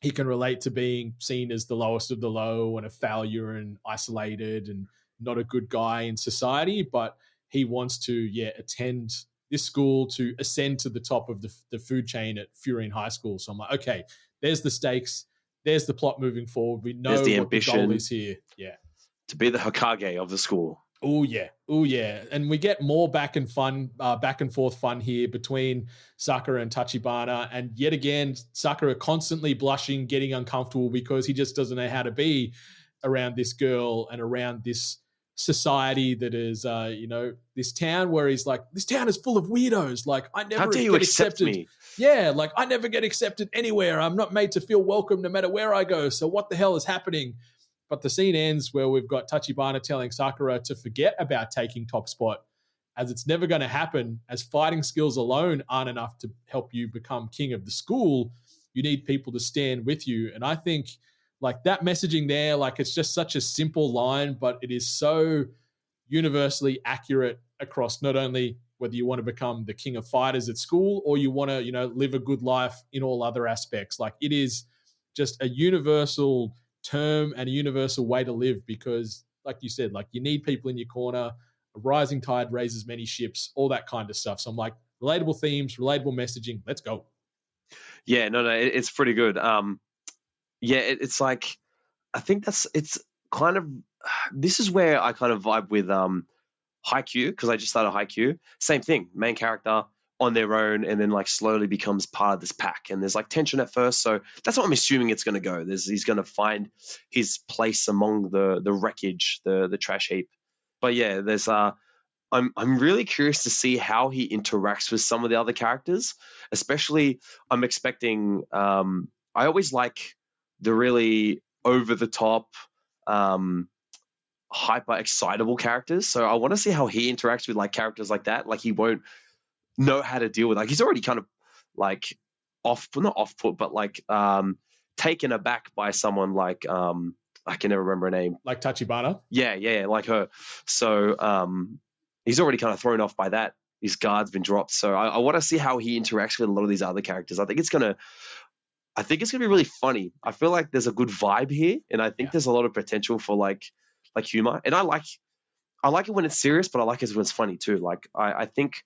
he can relate to being seen as the lowest of the low and a failure and isolated and not a good guy in society, but he wants to, attend this school to ascend to the top of the food chain at Furine High School. So I'm like, okay, there's the stakes. There's the plot moving forward. We know the what ambition the goal is here. Yeah. To be the Hokage of the school. Oh yeah. And we get more back and forth fun here between Sakura and Tachibana. And yet again, Sakura constantly blushing, getting uncomfortable because he just doesn't know how to be around this girl and around this society that is, this town where he's like, this town is full of weirdos. Like, I never How dare you accept me? Yeah, like, I never get accepted anywhere. I'm not made to feel welcome no matter where I go. So what the hell is happening? But the scene ends where we've got Tachibana telling Sakura to forget about taking top spot, as it's never going to happen, as fighting skills alone aren't enough to help you become king of the school. You need people to stand with you. And I think, like, that messaging there, like, it's just such a simple line, but it is so universally accurate across not only whether you want to become the king of fighters at school or you want to, live a good life in all other aspects. Like, it is just a universal term and a universal way to live, because like you said, like, you need people in your corner. A rising tide raises many ships, all that kind of stuff. So I'm like, relatable themes, relatable messaging, let's go. Yeah, no, it's pretty good. It's like, I think it's kind of, this is where I kind of vibe with Haikyuu, because I just started Haikyuu. Same thing, main character on their own, and then like slowly becomes part of this pack, and there's like tension at first. So that's what I'm assuming it's going to go. He's going to find his place among the wreckage, the trash heap. But yeah, there's I'm really curious to see how he interacts with some of the other characters. Especially, I'm expecting. I always like the really over the top, hyper excitable characters. So I want to see how he interacts with like characters like that. Like, he won't know how to deal with, like, he's already kind of like not off put, but like taken aback by someone like I can never remember her name, like Tachibana. Yeah, like her. So he's already kind of thrown off by that. His guard's been dropped. So I want to see how he interacts with a lot of these other characters. I think it's gonna be really funny. I feel like there's a good vibe here, and I think there's a lot of potential for like humor. And I like it when it's serious, but I like it when it's funny too. Like, I think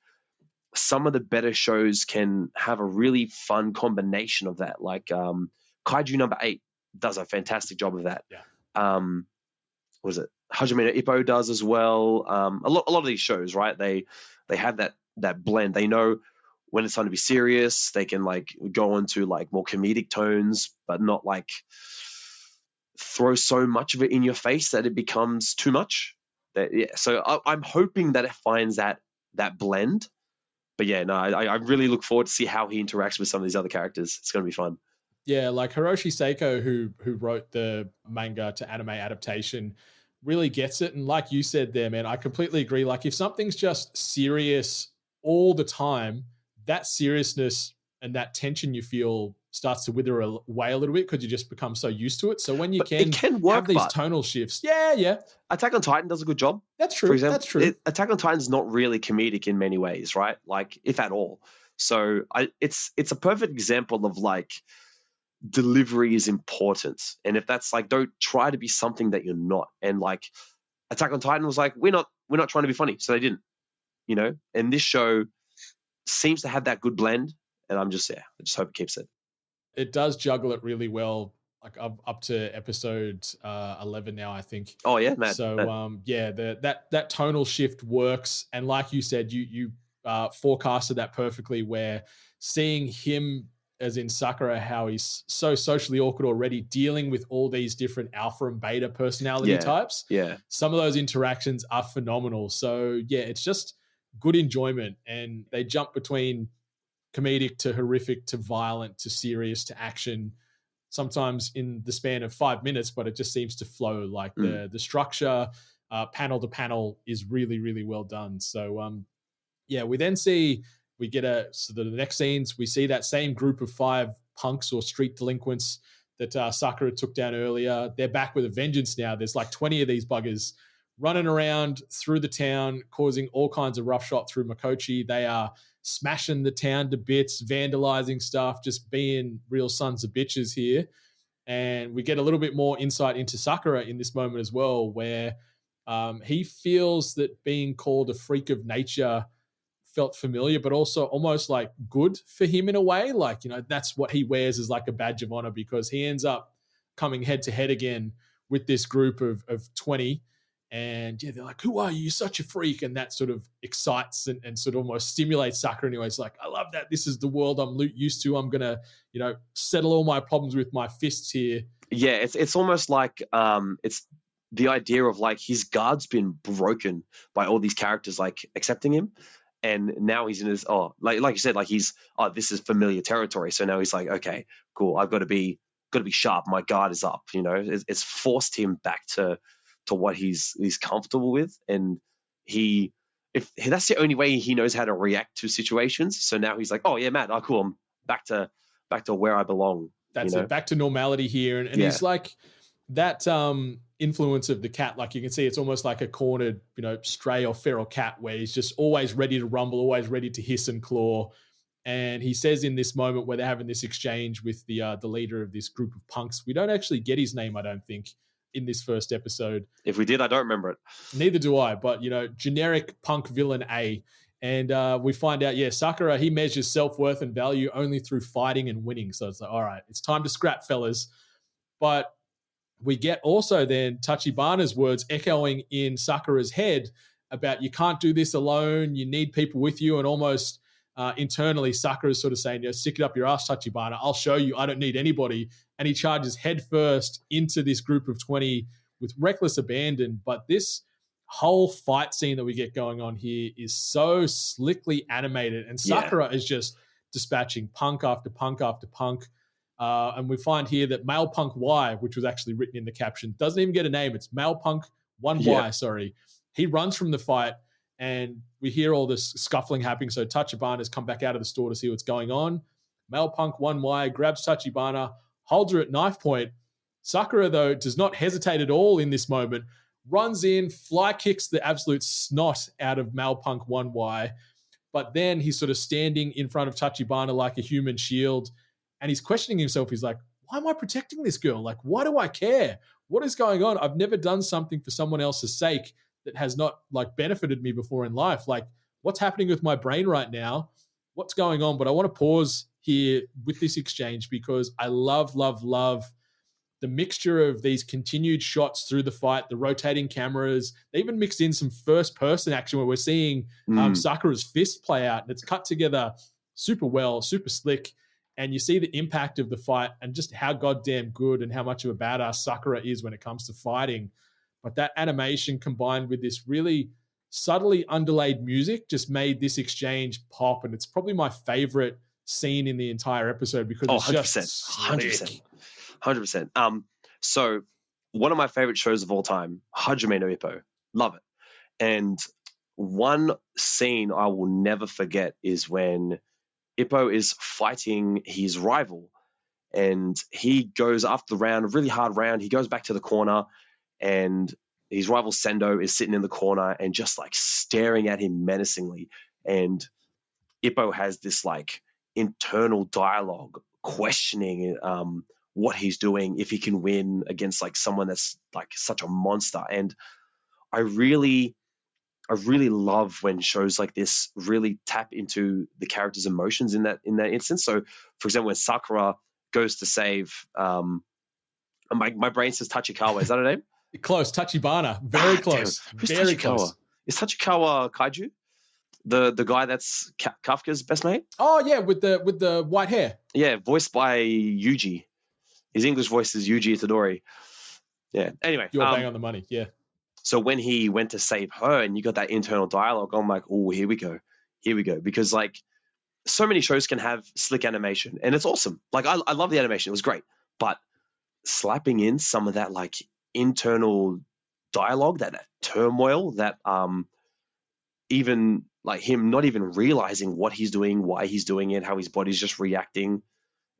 some of the better shows can have a really fun combination of that. Like Kaiju number 8 does a fantastic job of that. Yeah. What is it? Hajime no Ippo does as well. A lot of these shows, right? They have that blend. They know when it's time to be serious. They can like go into like more comedic tones, but not like throw so much of it in your face that it becomes too much. So I'm hoping that it finds that blend. But yeah, no, I really look forward to see how he interacts with some of these other characters. It's going to be fun. Yeah, like Hiroshi Seiko, who wrote the manga to anime adaptation, really gets it. And like you said there, man, I completely agree. Like if something's just serious all the time, that seriousness and that tension you feel starts to wither away a little bit because you just become so used to it. So when you it can work, have these tonal shifts, yeah. Attack on Titan does a good job. That's true. For example, that's true. Attack on Titan is not really comedic in many ways, right? Like if at all. So it's a perfect example of like delivery is important, and if that's like, don't try to be something that you're not. And like Attack on Titan was like, we're not trying to be funny, so they didn't, and this show seems to have that good blend, and I just hope it keeps it. It does juggle it really well, like up to episode 11 now, I think. Oh yeah, man. So that tonal shift works, and like you said, you forecasted that perfectly, where seeing him as in Sakura, how he's so socially awkward already, dealing with all these different alpha and beta personality types. Yeah. Some of those interactions are phenomenal. So yeah, it's just good enjoyment. And they jump between comedic to horrific to violent to serious to action, sometimes in the span of 5 minutes, but it just seems to flow. Like the structure, panel to panel is really, really well done. So we then we get the next scenes, we see that same group of 5 punks or street delinquents that Sakura took down earlier. They're back with a vengeance now. There's like 20 of these buggers running around through the town, causing all kinds of roughshod through Makochi. They are smashing the town to bits, vandalizing stuff, just being real sons of bitches here. And we get a little bit more insight into Sakura in this moment as well, where he feels that being called a freak of nature felt familiar, but also almost like good for him in a way. Like, that's what he wears as like a badge of honor, because he ends up coming head to head again with this group of 20. And yeah, they're like, who are you? You're such a freak. And that sort of excites and sort of almost stimulates Sakura anyway. It's like, I love that. This is the world I'm used to. I'm going to, settle all my problems with my fists here. Yeah, it's almost like it's the idea of like his guard's been broken by all these characters like accepting him. And now he's in his, like you said, like this is familiar territory. So now he's like, okay, cool. I've got to be sharp. My guard is up. It's forced him back to what he's comfortable with. And if that's the only way he knows how to react to situations. So now he's like, oh yeah, man, cool. I'm back to where I belong. That's it. Back to normality here. And he's like that, influence of the cat, like you can see, it's almost like a cornered, stray or feral cat, where he's just always ready to rumble, always ready to hiss and claw. And he says in this moment where they're having this exchange with the leader of this group of punks, we don't actually get his name, I don't think, in this first episode. If we did, I don't remember it. Neither do I, but generic punk villain A. And we find out, Sakura, he measures self-worth and value only through fighting and winning. So it's like, all right, it's time to scrap, fellas. But we get also then Tachibana's words echoing in Sakura's head about, you can't do this alone, you need people with you. And almost internally, Sakura's sort of saying, stick it up your ass, Tachibana, I'll show you, I don't need anybody. And he charges headfirst into this group of 20 with reckless abandon. But this whole fight scene that we get going on here is so slickly animated, and Sakura is just dispatching punk after punk after punk. And we find here that Male Punk Y, which was actually written in the caption, doesn't even get a name. It's Male Punk 1Y, sorry. He runs from the fight, and we hear all this scuffling happening. So Tachibana has come back out of the store to see what's going on. Male Punk 1Y grabs Tachibana, holds her at knife point. Sakura, though, does not hesitate at all in this moment, runs in, fly kicks the absolute snot out of Male Punk 1Y. But then he's sort of standing in front of Tachibana like a human shield, and he's questioning himself. He's like, why am I protecting this girl? Like, why do I care? What is going on? I've never done something for someone else's sake that has not like benefited me before in life. Like, what's happening with my brain right now? What's going on? But I want to pause here with this exchange, because I love the mixture of these continued shots through the fight, the rotating cameras. They even mixed in some first person action where we're seeing Sakura's fist play out, and it's cut together super well, super slick. And you see the impact of the fight and just how goddamn good and how much of a badass Sakura is when it comes to fighting. but that animation combined with this really subtly underlaid music just made this exchange pop. And it's probably my favorite scene in the entire episode because it's 100%, just slick. 100%. So one of my favorite shows of all time, Hajime no Ippo, love it. And one scene I will never forget is when Ippo is fighting his rival, and he goes after the round, a really hard round. He goes back to the corner, and his rival Sendo is sitting in the corner and just like staring at him menacingly. And Ippo has this like internal dialogue questioning what he's doing, if he can win against like someone that's like such a monster. And I really love when shows like this really tap into the character's emotions in that instance. So, for example, when Sakura goes to save, my brain says Tachikawa. Is that her name? Close, Tachibana. Very close. Who's Very Tachikawa? close. Is Tachikawa Kaiju? The guy that's Kafka's best mate? Oh yeah, with the white hair. Yeah, voiced by Yuji. His English voice is Yuji Itadori. Yeah. Anyway, You're bang on the money. Yeah. So when he went to save her, and you got that internal dialogue, I'm like, oh, here we go, because like so many shows can have slick animation, and it's awesome. Like I love the animation; it was great, but slapping in some of that like internal dialogue, that turmoil, that even like him not even realizing what he's doing, why he's doing it, how his body's just reacting.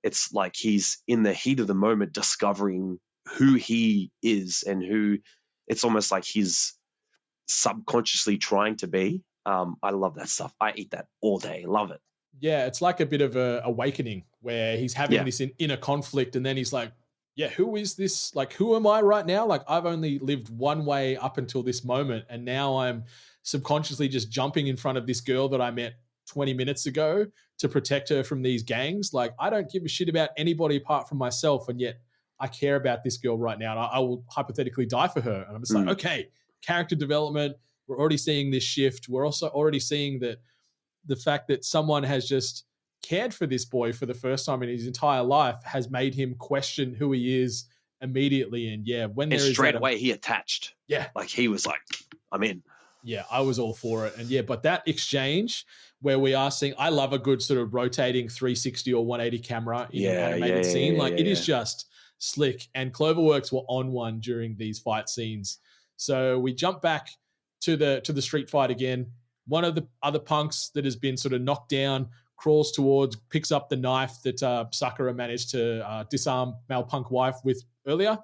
It's like he's in the heat of the moment discovering who he is and who it's almost like he's subconsciously trying to be. I love that stuff. I eat that all day. Love it. Yeah, it's like a bit of a awakening where he's having this inner conflict, and then he's like, yeah, who is this? Like, who am I right now? Like, I've only lived one way up until this moment, and now I'm subconsciously just jumping in front of this girl that I met 20 minutes ago to protect her from these gangs. Like, I don't give a shit about anybody apart from myself, and yet I care about this girl right now, and I will hypothetically die for her. And I'm just like, okay, character development. We're already seeing this shift. We're also already seeing that the fact that someone has just cared for this boy for the first time in his entire life has made him question who he is immediately. And yeah, when there is straight away he attached. Yeah, like he was like, I'm in. Yeah, I was all for it. And yeah, but that exchange where we are seeing, I love a good sort of rotating 360 or 180 camera in an animated scene. It is just slick. And Cloverworks were on one during these fight scenes. So we jump back to the street fight again. One of the other punks that has been sort of knocked down crawls towards, picks up the knife that Sakura managed to disarm male punk wife with earlier.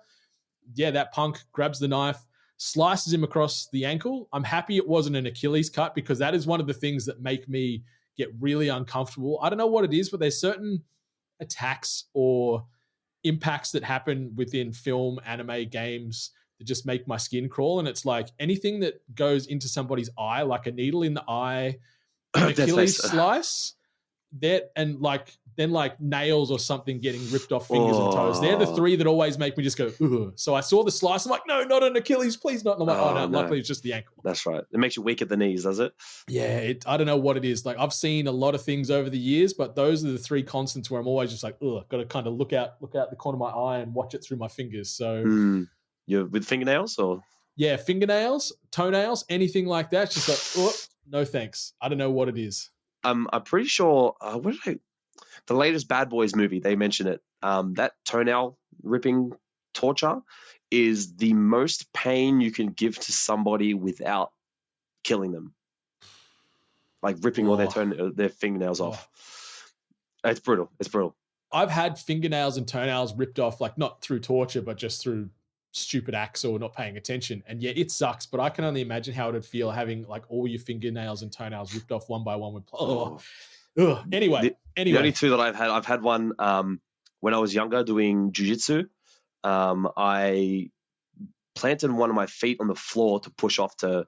Yeah, that punk grabs the knife, slices him across the ankle. I'm happy it wasn't an Achilles cut, because that is one of the things that make me get really uncomfortable. I don't know what it is, but there's certain attacks or impacts that happen within film, anime, games that just make my skin crawl. And it's like anything that goes into somebody's eye, like a needle in the eye, an Achilles slice, that, and like then like nails or something getting ripped off fingers and toes. They're the three that always make me just go, ugh. So I saw the slice. I'm like, no, not an Achilles, please not. And I'm like, oh no, luckily it's just the ankle. That's right. It makes you weak at the knees, does it? Yeah, I don't know what it is. Like, I've seen a lot of things over the years, but those are the three constants where I'm always just like, ugh, got to kind of look out the corner of my eye and watch it through my fingers. So you're with fingernails or? Yeah, fingernails, toenails, anything like that. It's just like, oh, no thanks. I don't know what it is. I'm pretty sure, the latest Bad Boys movie, they mention it. That toenail ripping torture is the most pain you can give to somebody without killing them. Like ripping all their fingernails off. It's brutal. It's brutal. I've had fingernails and toenails ripped off, like not through torture, but just through stupid acts or not paying attention. And yeah, it sucks, but I can only imagine how it would feel having like all your fingernails and toenails ripped off one by one with Anyway, the only two that I've had one when I was younger doing jiu-jitsu. I planted one of my feet on the floor to push off to,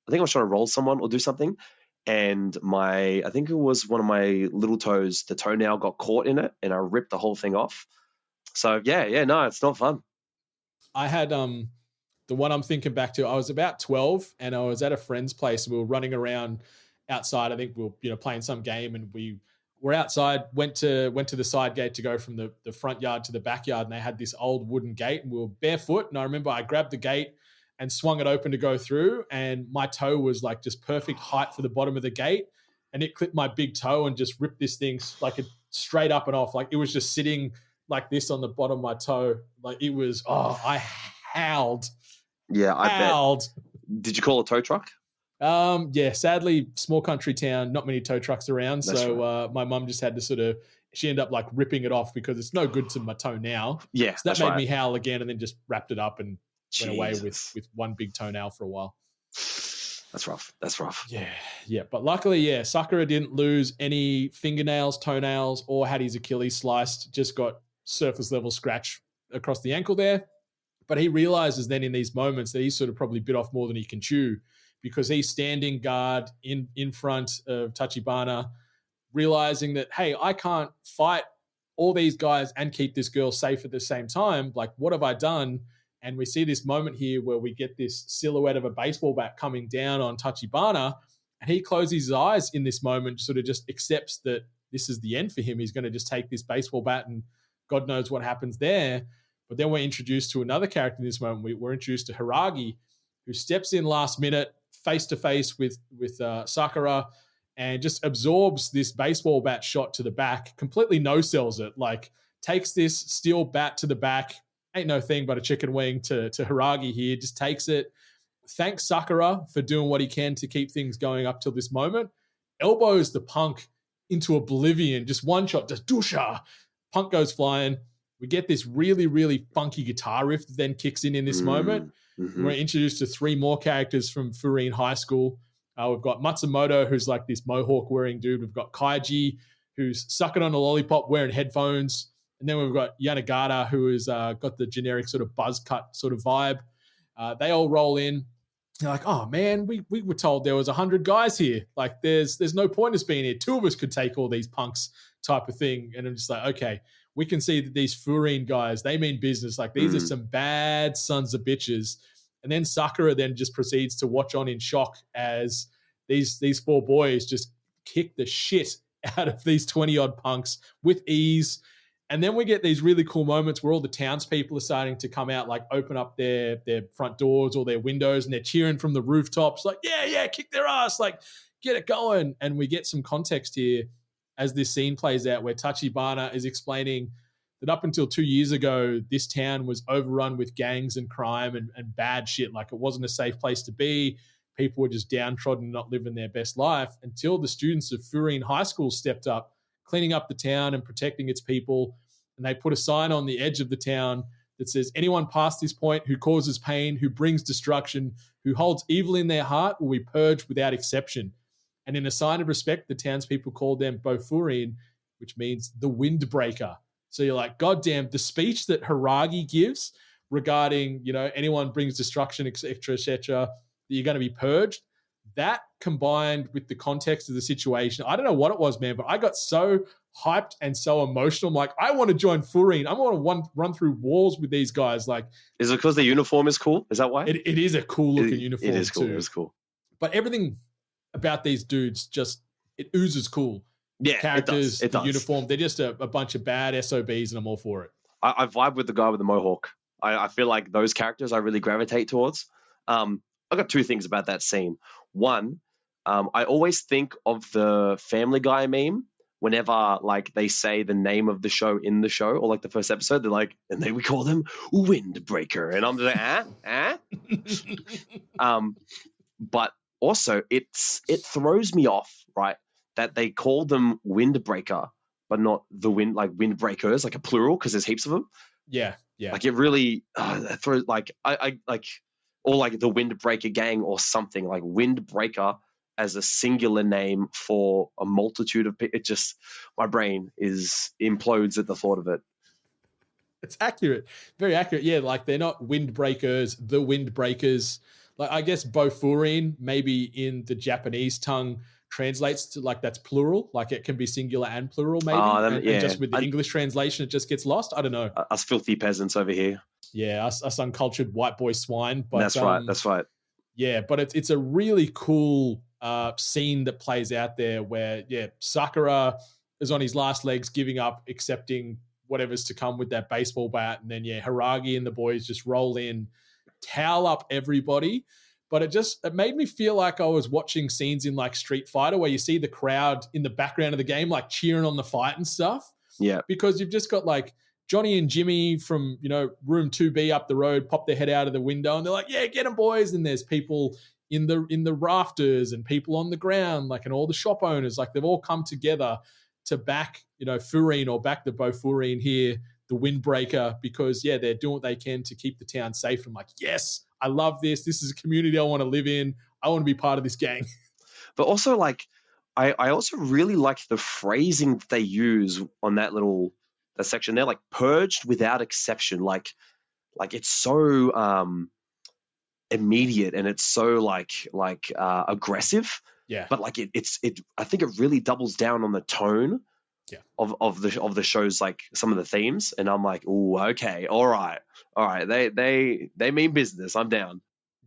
I think I was trying to roll someone or do something, and I think it was one of my little toes, the toenail got caught in it, and I ripped the whole thing off. So no, it's not fun. I had the one I'm thinking back to, I was about 12 and I was at a friend's place. We were running around outside. I think we were playing some game, and we we're outside, went to the side gate to go from the front yard to the backyard, and they had this old wooden gate, and we were barefoot. And I remember I grabbed the gate and swung it open to go through, and my toe was like just perfect height for the bottom of the gate, and it clipped my big toe and just ripped this thing like straight up and off. Like it was just sitting like this on the bottom of my toe. Like it was, I howled. Yeah, I bet. Did you call a tow truck? Yeah, sadly, small country town, not many tow trucks around. That's so right. My mum just had to she ended up like ripping it off because it's no good to my toe now. Yeah, so that made me howl again, and then just wrapped it up and went away with one big toenail for a while. That's rough. Yeah. But luckily, Sakura didn't lose any fingernails, toenails, or had his Achilles sliced. Just got surface level scratch across the ankle there. But he realizes then in these moments that he's sort of probably bit off more than he can chew, because he's standing guard in front of Tachibana, realizing that, hey, I can't fight all these guys and keep this girl safe at the same time. Like, what have I done? And we see this moment here where we get this silhouette of a baseball bat coming down on Tachibana, and he closes his eyes in this moment, sort of just accepts that this is the end for him. He's going to just take this baseball bat, and God knows what happens there. But then we're introduced to another character in this moment. We're introduced to Hiragi, who steps in last minute, face to face with Sakura, and just absorbs this baseball bat shot to the back, completely no-sells it, like takes this steel bat to the back, ain't no thing but a chicken wing to Hiragi here, just takes it, thanks Sakura for doing what he can to keep things going up till this moment, elbows the Punk into oblivion, just one shot, just dusha, Punk goes flying. We get this really, really funky guitar riff that then kicks in this moment. Mm-hmm. We're introduced to three more characters from Furin High School. We've got Matsumoto, who's like this mohawk-wearing dude. We've got Kaiji, who's sucking on a lollipop wearing headphones. And then we've got Yanagata, who has got the generic sort of buzz cut sort of vibe. They all roll in. They're like, oh, man, we were told there was 100 guys here. Like, there's no point in us being here. Two of us could take all these punks type of thing. And I'm just like, okay, we can see that these Furin guys, they mean business. Like, these are some bad sons of bitches. And then Sakura then just proceeds to watch on in shock as these four boys just kick the shit out of these 20-odd punks with ease. And then we get these really cool moments where all the townspeople are starting to come out, like open up their front doors or their windows, and they're cheering from the rooftops, like, yeah, kick their ass, like, get it going. And we get some context here as this scene plays out where Tachibana is explaining that up until 2 years ago, this town was overrun with gangs and crime and bad shit. Like, it wasn't a safe place to be. People were just downtrodden, not living their best life, until the students of Furin High School stepped up, cleaning up the town and protecting its people. And they put a sign on the edge of the town that says, anyone past this point who causes pain, who brings destruction, who holds evil in their heart will be purged without exception. And in a sign of respect, the townspeople called them Bofurin, which means the windbreaker. So you're like, goddamn, the speech that Hiragi gives regarding, anyone brings destruction, et cetera, that you're going to be purged, that combined with the context of the situation, I don't know what it was, man, but I got so hyped and so emotional. I'm like, I want to join Furin. I want to run through walls with these guys. Like, is it because the uniform is cool? Is that why? It is a cool looking uniform. It is cool. Too. It is cool. But everything about these dudes it oozes cool. Yeah, characters, it does. The uniform, they're just a bunch of bad SOBs, and I'm all for it. I vibe with the guy with the mohawk. I feel like those characters I really gravitate towards. I got two things about that scene. One, I always think of the Family Guy meme whenever like they say the name of the show in the show, or like the first episode, they're like, and then we call them Windbreaker, and I'm just like, but also it throws me off, right, that they call them Windbreaker, but not the windbreakers, like a plural, because there's heaps of them. Yeah. Like it really throws, like I like, or like the Windbreaker gang or something, like Windbreaker as a singular name for a multitude of people. It just, my brain implodes at the thought of it. It's accurate, very accurate. Yeah, like they're not windbreakers, the windbreakers. Like, I guess Bofurin maybe in the Japanese tongue translates to like that's plural, like it can be singular and plural maybe. And just with the English translation, it just gets lost. I don't know. Us filthy peasants over here. Yeah, us uncultured white boy swine. But that's right. Yeah, but it's a really cool scene that plays out there where, Sakura is on his last legs, giving up, accepting whatever's to come with that baseball bat. And then, Haragi and the boys just roll in, towel up everybody. But it made me feel like I was watching scenes in like Street Fighter where you see the crowd in the background of the game, like cheering on the fight and stuff. Yeah. Because you've just got like Johnny and Jimmy from, room 2B up the road, pop their head out of the window and they're like, yeah, get them boys. And there's people in the rafters and people on the ground, like, and all the shop owners, like they've all come together to back, Furine or back the Bofurine here, the windbreaker, because they're doing what they can to keep the town safe. I'm like, yes, I love this. This is a community I want to live in. I want to be part of this gang. But also, like, I also really like the phrasing that they use on that section there, like purged without exception. Like it's so immediate and it's so aggressive. Yeah. But like I think it really doubles down on the tone of the show's, like, some of the themes, and I'm like, oh, okay, all right, they mean business. I'm down.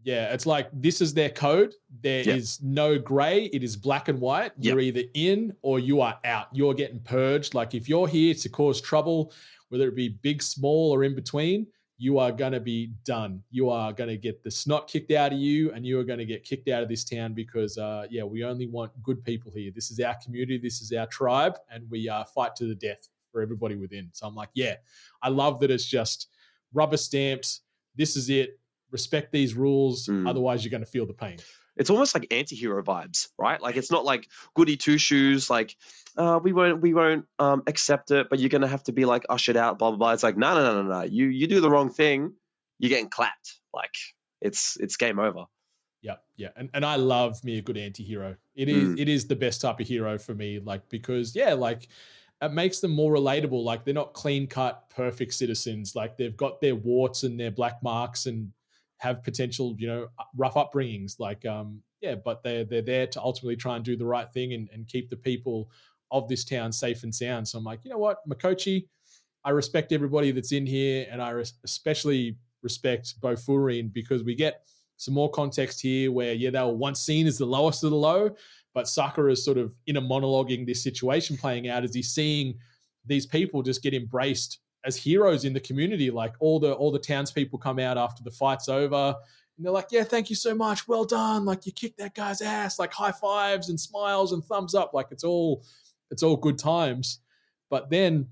Yeah, it's like this is their code. There is no gray. It is black and white. You're either in or you are out. You're getting purged. Like if you're here to cause trouble, whether it be big, small, or in between, you are going to be done. You are going to get the snot kicked out of you, and you are going to get kicked out of this town because, we only want good people here. This is our community. This is our tribe, and we fight to the death for everybody within. So I'm like, I love that it's just rubber stamped. This is it. Respect these rules. Otherwise, you're going to feel the pain. It's almost like anti-hero vibes, right? Like it's not like goody two shoes, like we won't accept it, but you're gonna have to be like ushered out, blah blah blah. It's like no. You do the wrong thing, you're getting clapped. Like it's game over. Yeah. And I love me a good anti-hero. It is the best type of hero for me, like, because like it makes them more relatable. Like they're not clean cut, perfect citizens. Like they've got their warts and their black marks and have potential, rough upbringings, like, but they're there to ultimately try and do the right thing and keep the people of this town safe and sound. So I'm like, you know what, Makochi, I respect everybody that's in here, and I especially respect Bofurine because we get some more context here where, they were once seen as the lowest of the low, but Sakura is sort of inner monologuing this situation playing out as he's seeing these people just get embraced as heroes in the community. Like all the townspeople come out after the fight's over and they're like, yeah, thank you so much. Well done. Like you kicked that guy's ass, like high fives and smiles and thumbs up. Like it's all good times. But then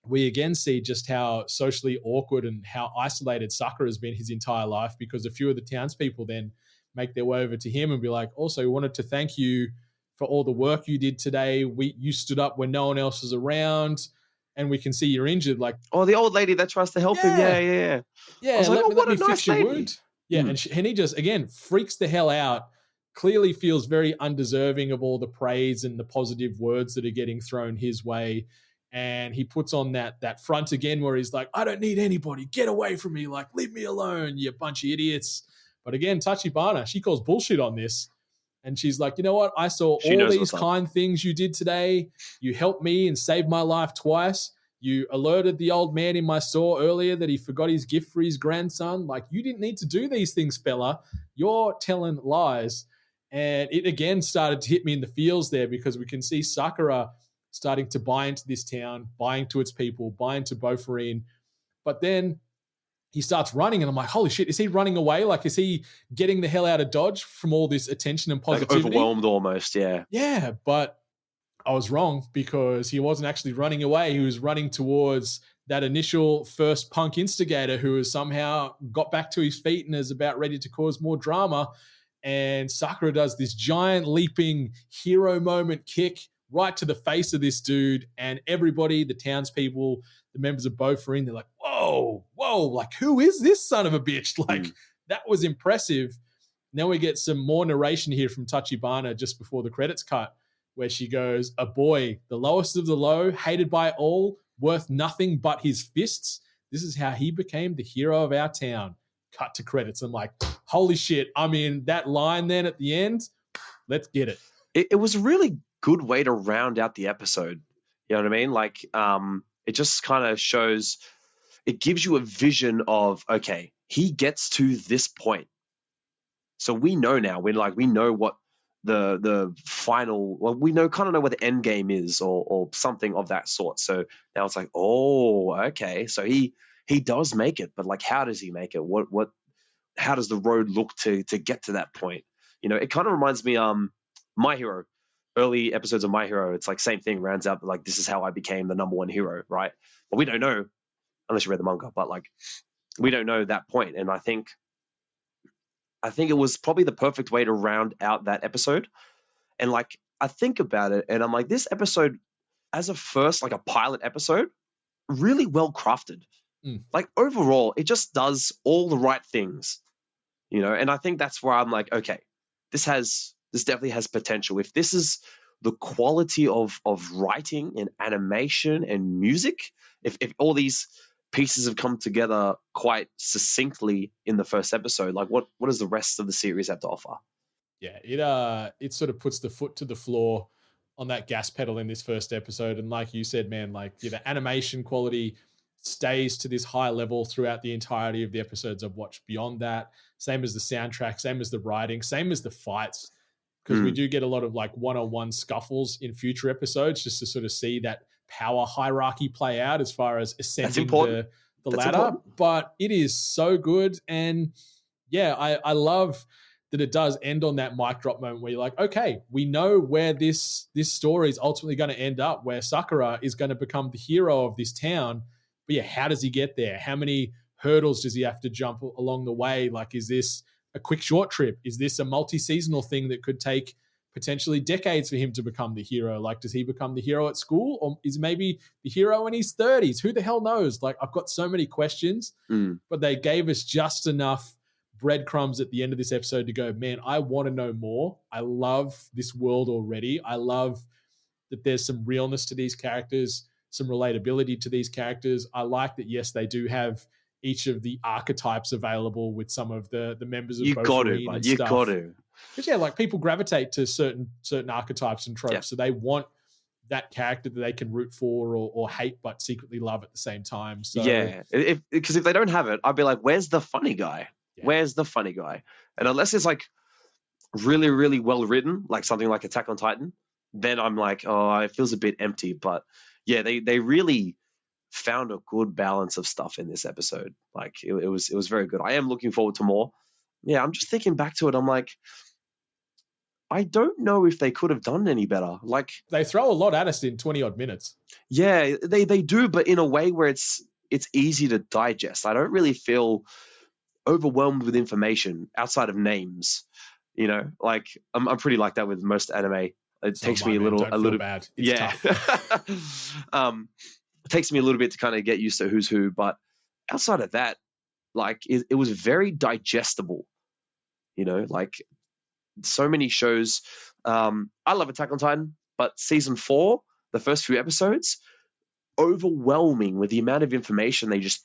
we again see just how socially awkward and how isolated Sakura has been his entire life, because a few of the townspeople then make their way over to him and be like, also, we wanted to thank you for all the work you did today. You stood up when no one else was around. And we can see you're injured. Like, oh, the old lady that tries to help him. Yeah. Yeah, let me fix your wound. Yeah, and he just, again, freaks the hell out. Clearly feels very undeserving of all the praise and the positive words that are getting thrown his way. And he puts on that front again where he's like, I don't need anybody. Get away from me. Like, leave me alone, you bunch of idiots. But again, Tachibana, she calls bullshit on this. And she's like, you know what? I saw all these kind things you did today. You helped me and saved my life twice. You alerted the old man in my store earlier that he forgot his gift for his grandson. Like, you didn't need to do these things, fella. You're telling lies. And it again started to hit me in the feels there, because we can see Sakura starting to buy into this town, buy into its people, buy into Bofurine. But then he starts running, and I'm like, holy shit, is he running away? Like, is he getting the hell out of Dodge from all this attention and positivity? Like overwhelmed almost, yeah. Yeah, but I was wrong, because he wasn't actually running away. He was running towards that initial first punk instigator who has somehow got back to his feet and is about ready to cause more drama. And Sakura does this giant leaping hero moment kick right to the face of this dude, and everybody, the townspeople, the members of Bofurine, they're like, whoa, like, who is this son of a bitch? Like, that was impressive. Then we get some more narration here from Tachibana just before the credits cut, where she goes, a boy, the lowest of the low, hated by all, worth nothing but his fists. This is how he became the hero of our town. Cut to credits. I'm like, holy shit. I mean, that line then at the end, let's get it. It was a really good way to round out the episode. You know what I mean? Like, it just kind of shows, it gives you a vision of, okay, he gets to this point. So we know now, we know what the final. Well, we kind of know what the end game is, or something of that sort. So now it's like, oh, okay, so he does make it, but like, how does he make it? What? How does the road look to get to that point? You know, it kind of reminds me, My Hero, early episodes of My Hero. It's like same thing, rounds out like, this is how I became the number one hero, right? But we don't know unless you read the manga. But like, we don't know that point, and I think it was probably the perfect way to round out that episode. And like, I think about it, and I'm like, this episode, as a first, like a pilot episode, really well crafted. Like, overall, it just does all the right things, you know. And I think that's where I'm like, okay, this definitely has potential. If this is the quality of writing and animation and music, if all these pieces have come together quite succinctly in the first episode, like, what does the rest of the series have to offer? Yeah, it sort of puts the foot to the floor on that gas pedal in this first episode. And like you said, man, like, yeah, the animation quality stays to this high level throughout the entirety of the episodes I've watched beyond that. Same as the soundtrack, same as the writing, same as the fights, because we do get a lot of like one-on-one scuffles in future episodes just to sort of see that power hierarchy play out as far as ascending the ladder. Important. But it is so good. And yeah, I love that it does end on that mic drop moment where you're like, okay, we know where this story is ultimately going to end up, where Sakura is going to become the hero of this town. But yeah, how does he get there? How many hurdles does he have to jump along the way? Like, is this a quick short trip? Is this a multi-seasonal thing that could take potentially decades for him to become the hero? Like, does he become the hero at school, or is maybe the hero in his 30s? Who the hell knows? Like, I've got so many questions, but they gave us just enough breadcrumbs at the end of this episode to go, man, I want to know more. I love this world already. I love that there's some realness to these characters, some relatability to these characters. I like that, yes, they do have each of the archetypes available with some of the members of you got to, and you stuff. got to. Because yeah, like, people gravitate to certain archetypes and tropes, so they want that character that they can root for or hate but secretly love at the same time. So yeah, because if they don't have it, I'd be like, where's the funny guy? Yeah. Where's the funny guy? And unless it's like really, really well written, like something like Attack on Titan, then I'm like, oh, it feels a bit empty. But yeah, they really found a good balance of stuff in this episode. Like, it was very good. I am looking forward to more. Yeah, I'm just thinking back to it. I'm like, I don't know if they could have done any better. Like, they throw a lot at us in 20 odd minutes. Yeah, they do, but in a way where it's easy to digest. I don't really feel overwhelmed with information outside of names. You know, like, I'm pretty like that with most anime. It takes me a little bad. It's tough. It takes me a little bit to kind of get used to who's who, but outside of that, like, it was very digestible. You know, like, so many shows. I love Attack on Titan, but season 4, the first few episodes, overwhelming with the amount of information they just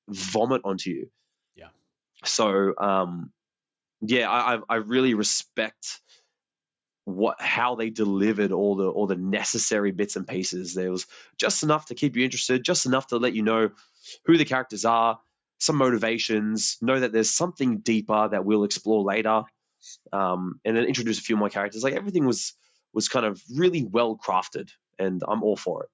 vomit onto you. Yeah. So, yeah, I really respect how they delivered all the necessary bits and pieces. There was just enough to keep you interested, just enough to let you know who the characters are, some motivations, know that there's something deeper that we'll explore later, and then introduce a few more characters. Like, everything was kind of really well crafted, and I'm all for it.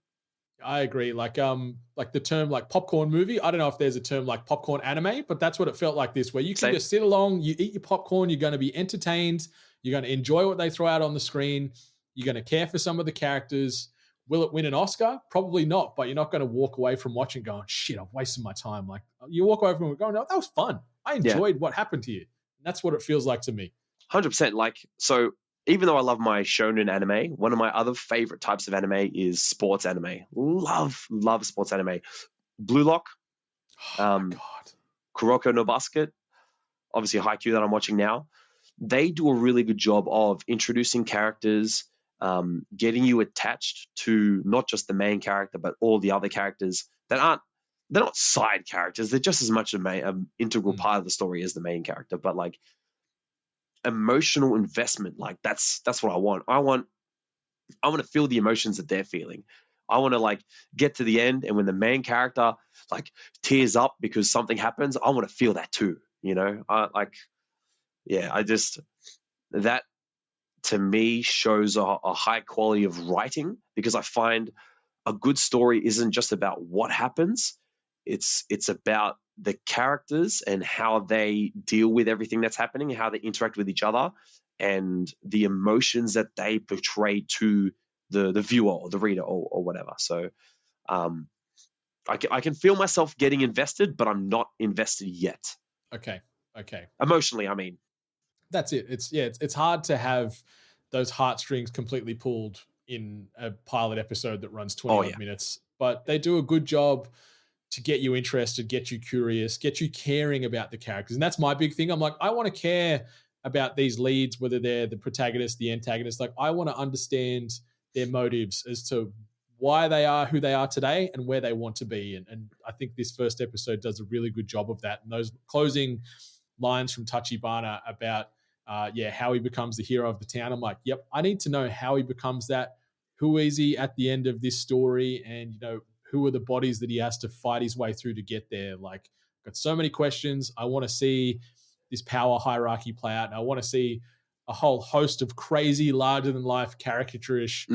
I agree. Like the term like popcorn movie. I don't know if there's a term like popcorn anime, but that's what it felt like this, where you can just sit along, you eat your popcorn, you're going to be entertained, you're going to enjoy what they throw out on the screen, you're going to care for some of the characters. Will it win an Oscar? Probably not, but you're not going to walk away from watching going, shit, I've wasted my time. Like, you walk away from it going, no, that was fun. I enjoyed what happened to you. And that's what it feels like to me. 100%. Like, so even though I love my shonen anime, one of my other favorite types of anime is sports anime. Love sports anime. Blue Lock, my God. Kuroko no Basket, obviously Haikyuu that I'm watching now. They do a really good job of introducing characters, getting you attached to not just the main character, but all the other characters they're not side characters. They're just as much an integral part of the story as the main character, but like, emotional investment. Like, that's what I want. I want to feel the emotions that they're feeling. I want to like get to the end, and when the main character like tears up because something happens, I want to feel that too. You know, I just that to me shows a high quality of writing, because I find a good story isn't just about what happens. It's about the characters and how they deal with everything that's happening, how they interact with each other, and the emotions that they portray to the viewer or the reader or whatever. So I can feel myself getting invested, but I'm not invested yet. Okay. Emotionally, I mean. That's it. It's hard to have those heartstrings completely pulled in a pilot episode that runs 20 minutes, but they do a good job to get you interested, get you curious, get you caring about the characters. And that's my big thing. I'm like, I want to care about these leads, whether they're the protagonist, the antagonist. Like, I want to understand their motives as to why they are who they are today and where they want to be. And I think this first episode does a really good job of that. And those closing lines from Tachibana about how he becomes the hero of the town. I'm like, yep, I need to know how he becomes that. Who is he at the end of this story? And, who are the bodies that he has to fight his way through to get there? Like, got so many questions. I want to see this power hierarchy play out. And I want to see a whole host of crazy, larger than life, caricaturish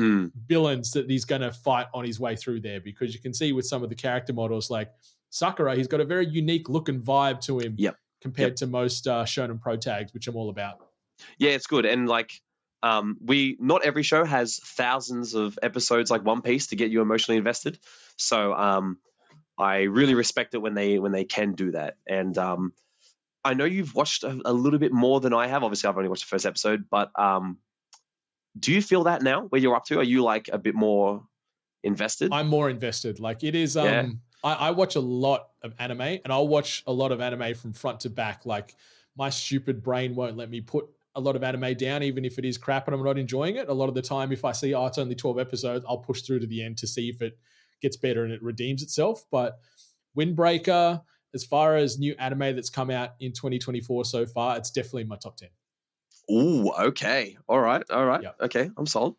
villains that he's going to fight on his way through there. Because you can see with some of the character models, like Sakura, he's got a very unique look and vibe to him. Compared to most shonen pro tags, which I'm all about. Yeah, it's good. And like, not every show has thousands of episodes like One Piece to get you emotionally invested. So I really respect it when they can do that. And I know you've watched a little bit more than I have. Obviously, I've only watched the first episode, but do you feel that now where you're up to? Are you like a bit more invested? I'm more invested. Like, it is. I watch a lot of anime, and I'll watch a lot of anime from front to back. Like, my stupid brain won't let me put a lot of anime down, even if it is crap and I'm not enjoying it. A lot of the time, if I see, it's only 12 episodes, I'll push through to the end to see if it gets better and it redeems itself. But Windbreaker, as far as new anime that's come out in 2024 so far, it's definitely in my top 10. Ooh, okay. All right. Yep. Okay, I'm sold.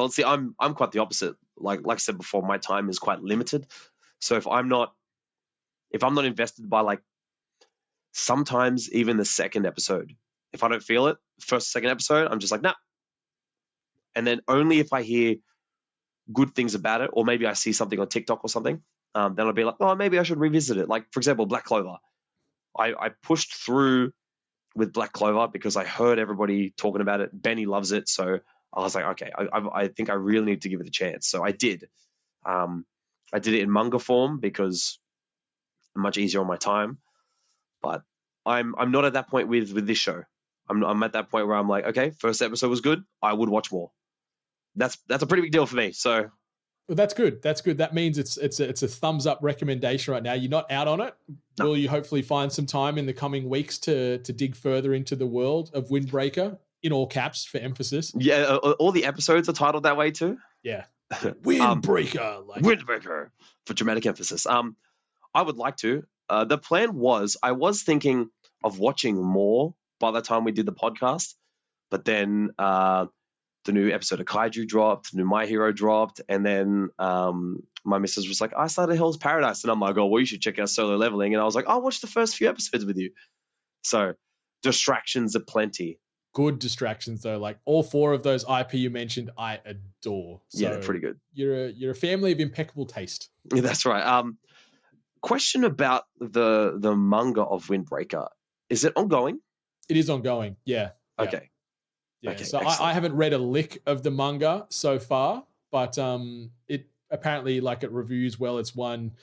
See, I'm quite the opposite. Like I said before, my time is quite limited. So if I'm not invested by, like, sometimes even the second episode, if I don't feel it, first, second episode, I'm just like, nah. And then only if I hear good things about it, or maybe I see something on TikTok or something, then I'll be like, oh, maybe I should revisit it. Like, for example, Black Clover. I pushed through with Black Clover because I heard everybody talking about it. Benny loves it. So I was like, okay, I think I really need to give it a chance. So I did. I did it in manga form because I'm much easier on my time. But I'm not at that point with this show. I'm at that point where I'm like, okay, first episode was good. I would watch more. That's a pretty big deal for me. So well, that's good. That means it's a thumbs up recommendation right now. You're not out on it. No. Will you hopefully find some time in the coming weeks to dig further into the world of Windbreaker, in all caps for emphasis? Yeah, all the episodes are titled that way too. Yeah. Windbreaker. Windbreaker for dramatic emphasis. I would like to. The plan was, I was thinking of watching more by the time we did the podcast, but then the new episode of Kaiju dropped, the new My Hero dropped, and then my missus was like, I started Hell's Paradise, and I'm like, oh, well, you should check out Solo Leveling, and I was like, I'll watch the first few episodes with you. So distractions aplenty. Good distractions though, like all 4 of those IP you mentioned, I adore. So yeah, they're pretty good. You're a family of impeccable taste. Yeah, that's right. Question about the manga of Windbreaker. Is it ongoing? It is ongoing. Yeah. Okay. Yeah. Okay, so I haven't read a lick of the manga so far, but it apparently, like, it reviews well. It's won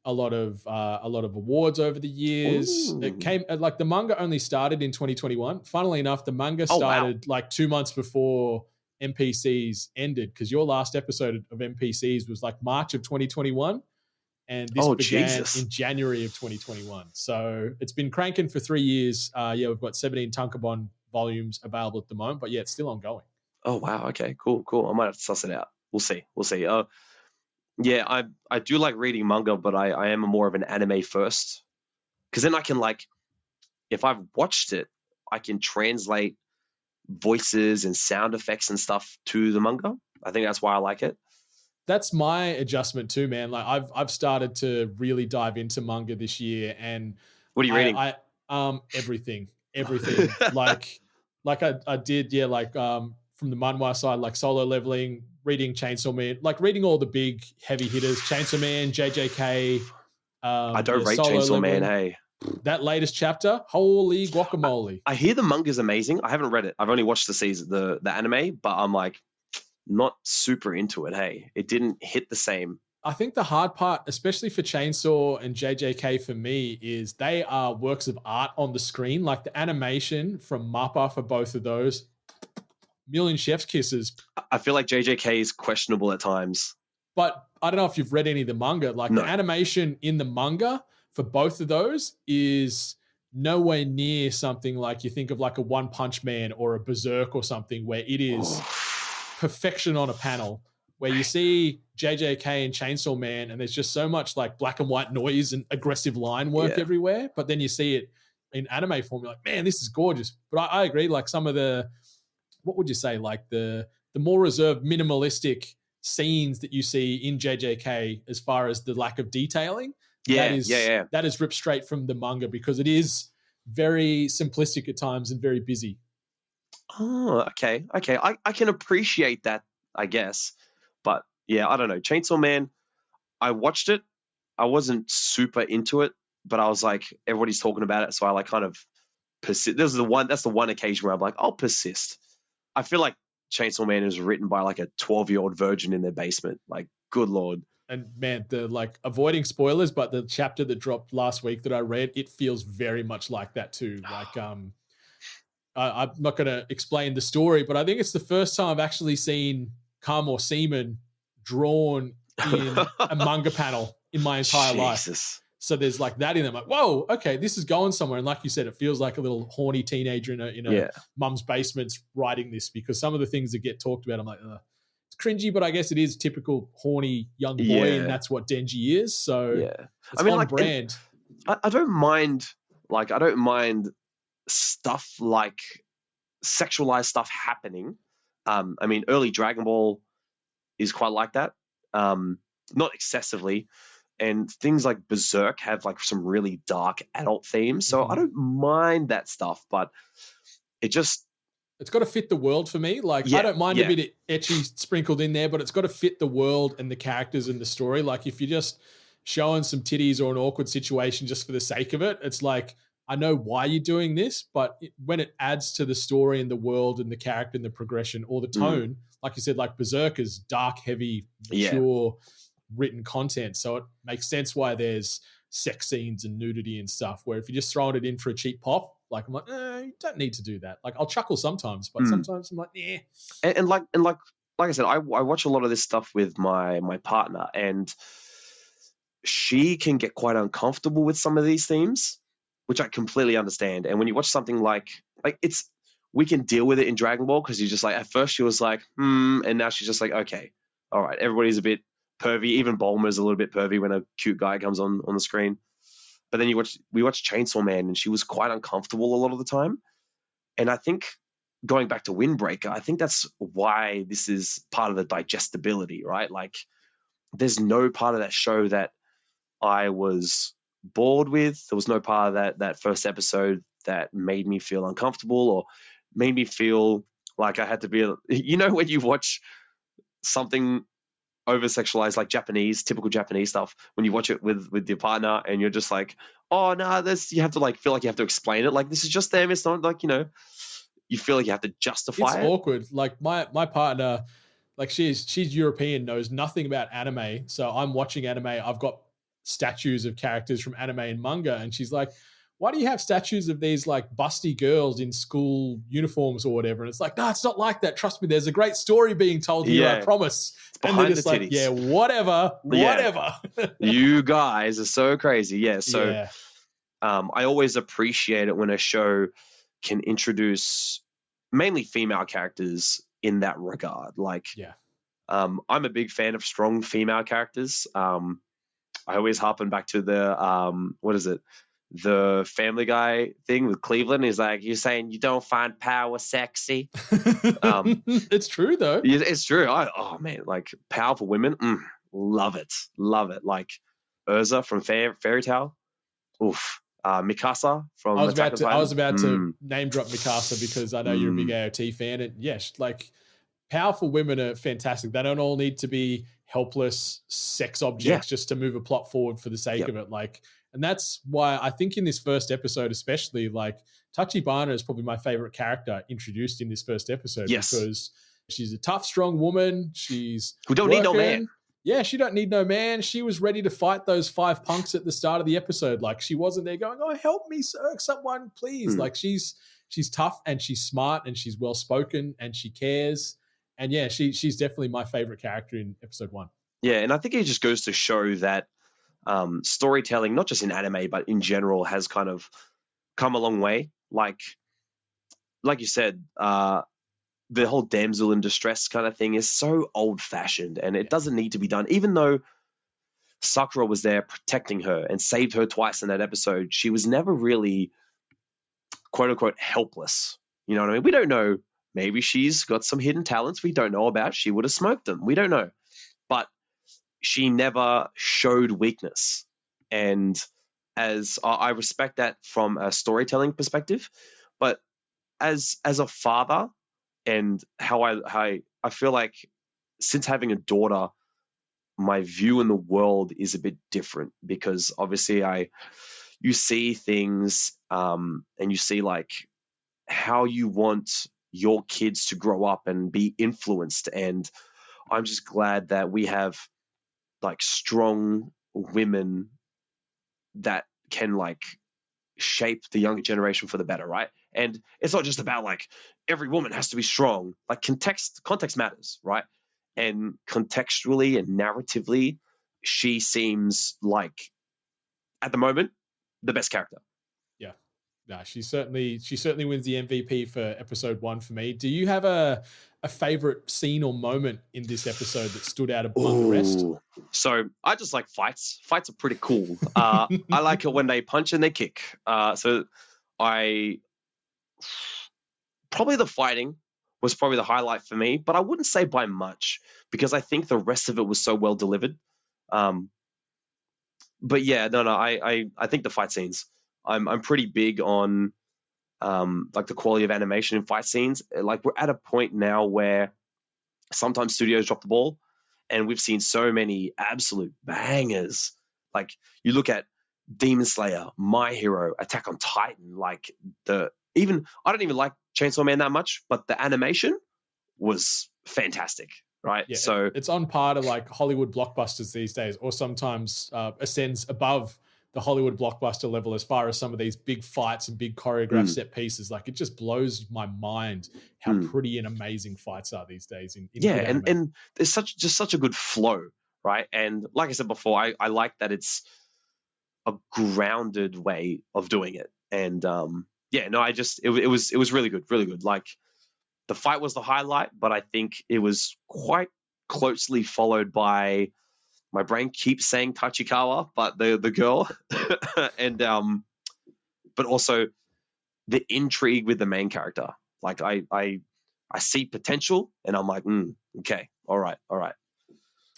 a lot of awards over the years. Ooh. It came like the manga only started in 2021. Funnily enough, the manga started like 2 months before NPCs ended, because your last episode of NPCs was like March of 2021. And this began in January of 2021. So it's been cranking for 3 years. We've got 17 tankobon volumes available at the moment, but yeah, it's still ongoing. Oh, wow. Okay, cool. I might have to suss it out. We'll see. Yeah, I do like reading manga, but I am more of an anime first. Because then I can, like, if I've watched it, I can translate voices and sound effects and stuff to the manga. I think that's why I like it. That's my adjustment too, man. Like, I've started to really dive into manga this year, and what are you reading? Everything. like I did, from the manhwa side, like Solo Leveling, reading Chainsaw Man, like reading all the big heavy hitters, Chainsaw Man, JJK. I don't rate Chainsaw Man, hey. That latest chapter, holy guacamole. I hear the manga's amazing. I haven't read it. I've only watched the anime, but I'm like not super into it, hey. It didn't hit the same. I think the hard part, especially for Chainsaw and JJK for me, is they are works of art on the screen. Like the animation from Mappa for both of those, million chef's kisses. I feel like JJK is questionable at times. But I don't know if you've read any of the manga. Like the animation in the manga for both of those is nowhere near something like you think of like a One Punch Man or a Berserk or something, where it is perfection on a panel, where you see JJK and Chainsaw Man and there's just so much like black and white noise and aggressive line work everywhere. But then you see it in anime form, you're like, man, this is gorgeous. But I agree, like some of the, what would you say, like the more reserved, minimalistic scenes that you see in JJK as far as the lack of detailing, that is ripped straight from the manga, because it is very simplistic at times and very busy. Oh, okay. I can appreciate that, I guess. But yeah, I don't know. Chainsaw Man, I watched it. I wasn't super into it, but I was like, everybody's talking about it, so I like kind of persist. That's the one occasion where I'm like, I'll persist. I feel like Chainsaw Man is written by like a 12-year-old virgin in their basement. Like, good Lord. And man, the like avoiding spoilers, but the chapter that dropped last week that I read, it feels very much like that too. Like, I'm not going to explain the story, but I think it's the first time I've actually seen cum or semen drawn in a manga panel in my entire life. So there's like that in them. Like, whoa, okay, this is going somewhere. And like you said, it feels like a little horny teenager in a mum's basement writing this, because some of the things that get talked about, I'm like, it's cringy, but I guess it is typical horny young boy, and that's what Denji is. So it's on like, brand. I don't mind stuff like sexualized stuff happening. I mean, early Dragon Ball is quite like that. Not excessively. And things like Berserk have like some really dark adult themes. So I don't mind that stuff, but it's got to fit the world for me. Like, I don't mind a bit ecchi sprinkled in there, but it's got to fit the world and the characters and the story. Like, if you're just showing some titties or an awkward situation just for the sake of it, it's like, I know why you're doing this, but when it adds to the story and the world and the character and the progression or the tone, like you said, like Berserk is dark, heavy, mature, written content. So it makes sense why there's sex scenes and nudity and stuff, where if you're just throwing it in for a cheap pop, like I'm like, you don't need to do that. Like, I'll chuckle sometimes, but sometimes I'm like, yeah. And like I said, I watch a lot of this stuff with my partner, and she can get quite uncomfortable with some of these themes, which I completely understand. And when you watch something like we can deal with it in Dragon Ball, because you're just like, at first she was like, and now she's just like, okay, all right, everybody's a bit pervy. Even Bulma's a little bit pervy when a cute guy comes on the screen. But then we watched Chainsaw Man, and she was quite uncomfortable a lot of the time. And I think going back to Windbreaker, I think that's why this is part of the digestibility, right? Like, there's no part of that show that I was bored with. There was no part of that first episode that made me feel uncomfortable or made me feel like I had to be, when you watch something over-sexualized, like typical Japanese stuff, when you watch it with your partner and you're just like, oh no, you have to like feel like you have to explain it, like this is just them, it's not like, you feel like you have to justify it. It's awkward. Like my partner, like she's European, knows nothing about anime, so I'm watching anime, I've got statues of characters from anime and manga, and she's like, why do you have statues of these like busty girls in school uniforms or whatever? And it's like, no, it's not like that. Trust me, there's a great story being told here, I promise. And they're just like, yeah, whatever. You guys are so crazy. Yeah. So I always appreciate it when a show can introduce mainly female characters in that regard. Like, I'm a big fan of strong female characters. I always harpen back to the Family Guy thing with Cleveland. He's like, you're saying you don't find power sexy? It's true though. It's true. Like powerful women, love it. Like Urza from Fairy Tail. Oof. Mikasa from I was about to name drop Mikasa because I know you're a big AOT fan, and like powerful women are fantastic. They don't all need to be helpless sex objects just to move a plot forward for the sake of it. Like, and that's why I think in this first episode, especially, like, Tachibana is probably my favorite character introduced in this first episode because she's a tough, strong woman. She's who don't need no man. Yeah, she don't need no man. She was ready to fight those 5 punks at the start of the episode. Like, she wasn't there going, "Oh, help me, sir, someone, please." Like, she's tough and she's smart and she's well spoken and she cares. And yeah, she's definitely my favorite character in episode 1. Yeah, and I think it just goes to show that storytelling, not just in anime but in general, has kind of come a long way. Like you said, the whole damsel in distress kind of thing is so old-fashioned and it doesn't need to be done. Even though Sakura was there protecting her and saved her twice in that episode, she was never really quote-unquote helpless. You know what I mean? We don't know. Maybe she's got some hidden talents we don't know about. She would have smoked them. We don't know. But she never showed weakness. And as I respect that from a storytelling perspective, but as a father, and how I feel like since having a daughter, my view in the world is a bit different because obviously you see things and you see like how you want your kids to grow up and be influenced. And I'm just glad that we have like strong women that can like shape the younger generation for the better, right? And it's not just about like every woman has to be strong. Like context matters, right? And contextually and narratively, she seems like at the moment the best character. Yeah, no, she certainly wins the MVP for episode 1 for me. Do you have a favorite scene or moment in this episode that stood out among the rest? So I just like fights. Fights are pretty cool. I like it when they punch and they kick. So probably the fighting was probably the highlight for me, but I wouldn't say by much because I think the rest of it was so well delivered. But yeah, no, I think the fight scenes. I'm pretty big on like the quality of animation in fight scenes. Like we're at a point now where sometimes studios drop the ball, and we've seen so many absolute bangers. Like you look at Demon Slayer, My Hero, Attack on Titan. Like I don't even like Chainsaw Man that much, but the animation was fantastic, right? Yeah, so it's on par to like Hollywood blockbusters these days, or sometimes ascends above the Hollywood blockbuster level as far as some of these big fights and big choreographed set pieces. Like it just blows my mind how pretty and amazing fights are these days. And there's such a good flow, right? And like I said before, I like that it's a grounded way of doing it. And it was really good. Like the fight was the highlight, but I think it was quite closely followed by, my brain keeps saying Tachikawa, but the girl, and but also the intrigue with the main character. Like I see potential, and I'm like, okay, all right.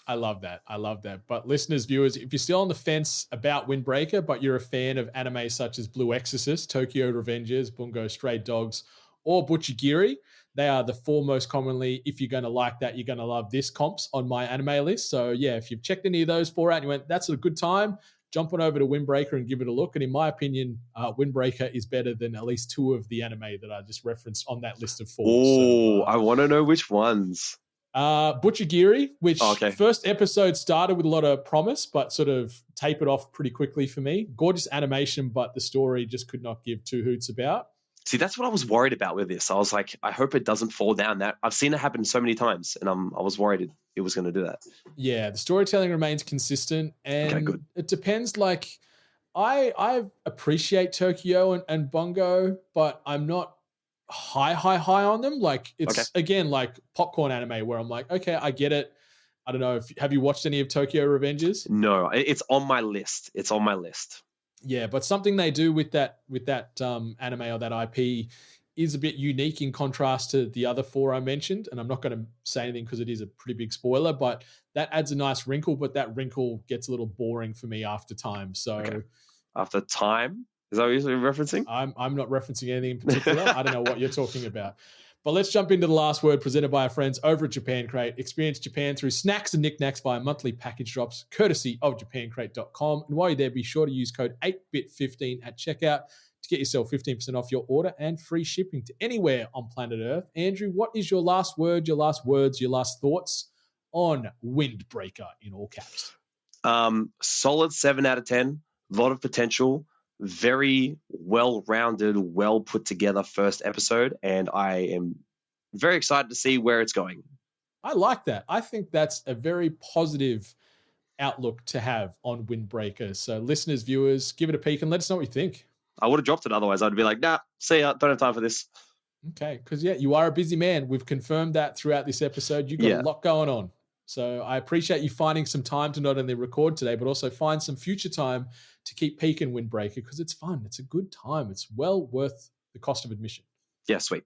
I love that. But listeners, viewers, if you're still on the fence about Windbreaker, but you're a fan of anime such as Blue Exorcist, Tokyo Revengers, Bungo Stray Dogs, or Butchigiri, they are the 4 most commonly, if you're going to like that, you're going to love this comps on my anime list. So yeah, if you've checked any of those 4 out and you went, that's a good time, jump on over to Windbreaker and give it a look. And in my opinion, Windbreaker is better than at least 2 of the anime that I just referenced on that list of 4. I want to know which ones. Butchigiri, which first episode started with a lot of promise, but sort of tapered off pretty quickly for me. Gorgeous animation, but the story just could not give 2 hoots about. See, that's what I was worried about with this. I was like, I hope it doesn't fall down that. I've seen it happen so many times, and I was worried it was going to do that. Yeah, the storytelling remains consistent, and it depends. Like, I appreciate Tokyo and Bungo, but I'm not high on them. Like, it's again like popcorn anime where I'm like, okay, I get it. I don't know. Have you watched any of Tokyo Revengers? No, it's on my list. Yeah, but something they do with that anime or that IP is a bit unique in contrast to the other 4 I mentioned. And I'm not going to say anything because it is a pretty big spoiler, but that adds a nice wrinkle, but that wrinkle gets a little boring for me after time. So after time? Is that what you're referencing? I'm not referencing anything in particular. I don't know what you're talking about. But let's jump into the last word presented by our friends over at Japan Crate. Experience Japan through snacks and knickknacks via monthly package drops, courtesy of japancrate.com. And while you're there, be sure to use code 8bit15 at checkout to get yourself 15% off your order and free shipping to anywhere on planet Earth. Andrew, what is your last word, your last words, your last thoughts on Windbreaker in all caps? Solid 7 out of 10. A lot of potential. Very well-rounded, well-put-together first episode, and I am very excited to see where it's going. I like that. I think that's a very positive outlook to have on Windbreaker. So listeners, viewers, give it a peek and let us know what you think. I would have dropped it otherwise. I'd be like, nah, see ya, don't have time for this. Okay, because you are a busy man. We've confirmed that throughout this episode. You've got a lot going on. So I appreciate you finding some time to not only record today, but also find some future time to keep peaking Windbreaker because it's fun. It's a good time. It's well worth the cost of admission. Yeah, sweet.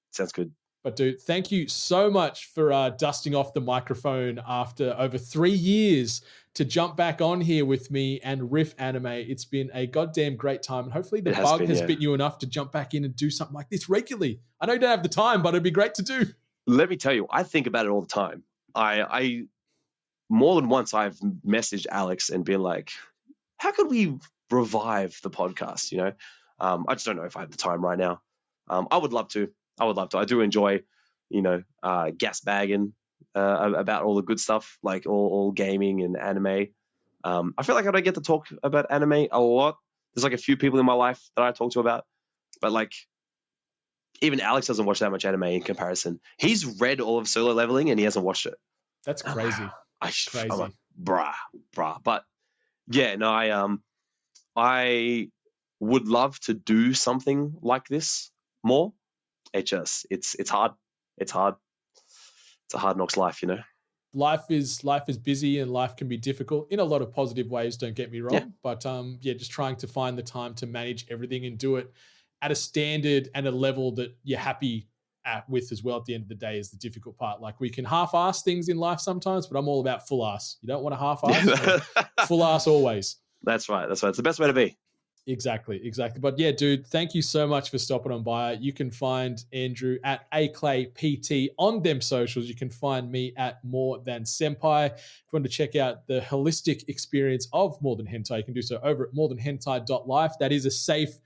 Sounds good. But dude, thank you so much for dusting off the microphone after over 3 years to jump back on here with me and riff anime. It's been a goddamn great time. And hopefully the bug has bitten you enough to jump back in and do something like this regularly. I know you don't have the time, but it'd be great to do. Let me tell you, I think about it all the time. I more than once I've messaged Alex and been like, how could we revive the podcast? You know, I just don't know if I have the time right now. I would love to. I do enjoy, gas bagging about all the good stuff, like all gaming and anime. I feel like I don't get to talk about anime a lot. There's like a few people in my life that I talk to about, but like even Alex doesn't watch that much anime in comparison. He's read all of Solo Leveling and he hasn't watched it. That's crazy. I'm like, bruh. But yeah, no, I would love to do something like this more. It's hard. It's hard. It's a hard knocks life, you know. Life is busy and life can be difficult in a lot of positive ways. Don't get me wrong, but just trying to find the time to manage everything and do it at a standard and a level that you're happy with as well. At the end of the day, is the difficult part. Like we can half-ass things in life sometimes, but I'm all about full ass. You don't want to half-ass, full ass always. That's right. It's the best way to be. Exactly. But yeah, dude, thank you so much for stopping on by. You can find Andrew at aclaypt on them socials. You can find me at More Than Senpai. If you want to check out the holistic experience of More Than Hentai, you can do so over at morethanhentai.life. That is a safe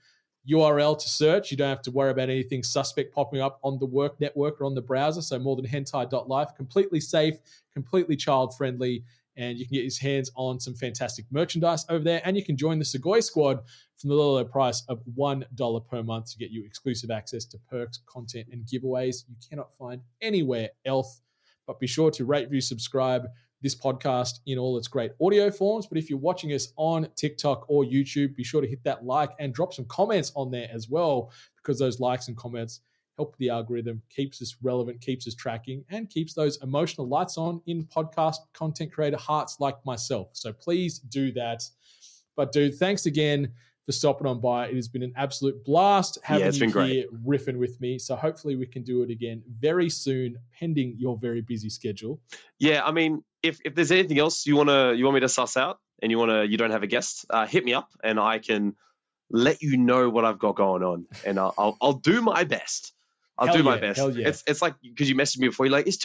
URL to search. You don't have to worry about anything suspect popping up on the work network or on the browser. So morethanhentai.life, completely safe, completely child-friendly, and you can get your hands on some fantastic merchandise over there. And you can join the Sugoi Squad from the low price of $1 per month to get you exclusive access to perks, content, and giveaways you cannot find anywhere else. But be sure to rate, review, subscribe this podcast in all its great audio forms. But if you're watching us on TikTok or YouTube, be sure to hit that like and drop some comments on there as well, because those likes and comments help the algorithm, keeps us relevant, keeps us tracking, and keeps those emotional lights on in podcast content creator hearts like myself. So please do that. But dude, thanks again for stopping on by. It has been an absolute blast having you here riffing with me. So hopefully we can do it again very soon, pending your very busy schedule. Yeah, I mean, if there's anything else you want me to suss out and you don't have a guest, hit me up and I can let you know what I've got going on, and I'll do my best. I'll do my best. Yeah. It's like, because you messaged me before, you're like, is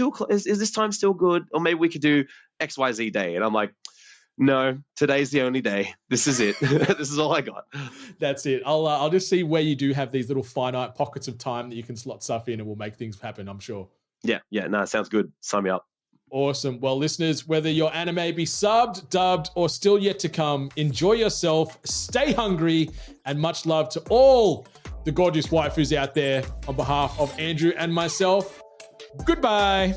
this time still good? Or maybe we could do XYZ day. And I'm like, no, today's the only day. This is it. This is all I got. That's it. I'll just see where you do have these little finite pockets of time that you can slot stuff in, and we'll make things happen, I'm sure. Yeah. No, sounds good. Sign me up. Awesome. Well, listeners, whether your anime be subbed, dubbed, or still yet to come, enjoy yourself, stay hungry, and much love to all the gorgeous waifus out there. On behalf of Andrew and myself, goodbye.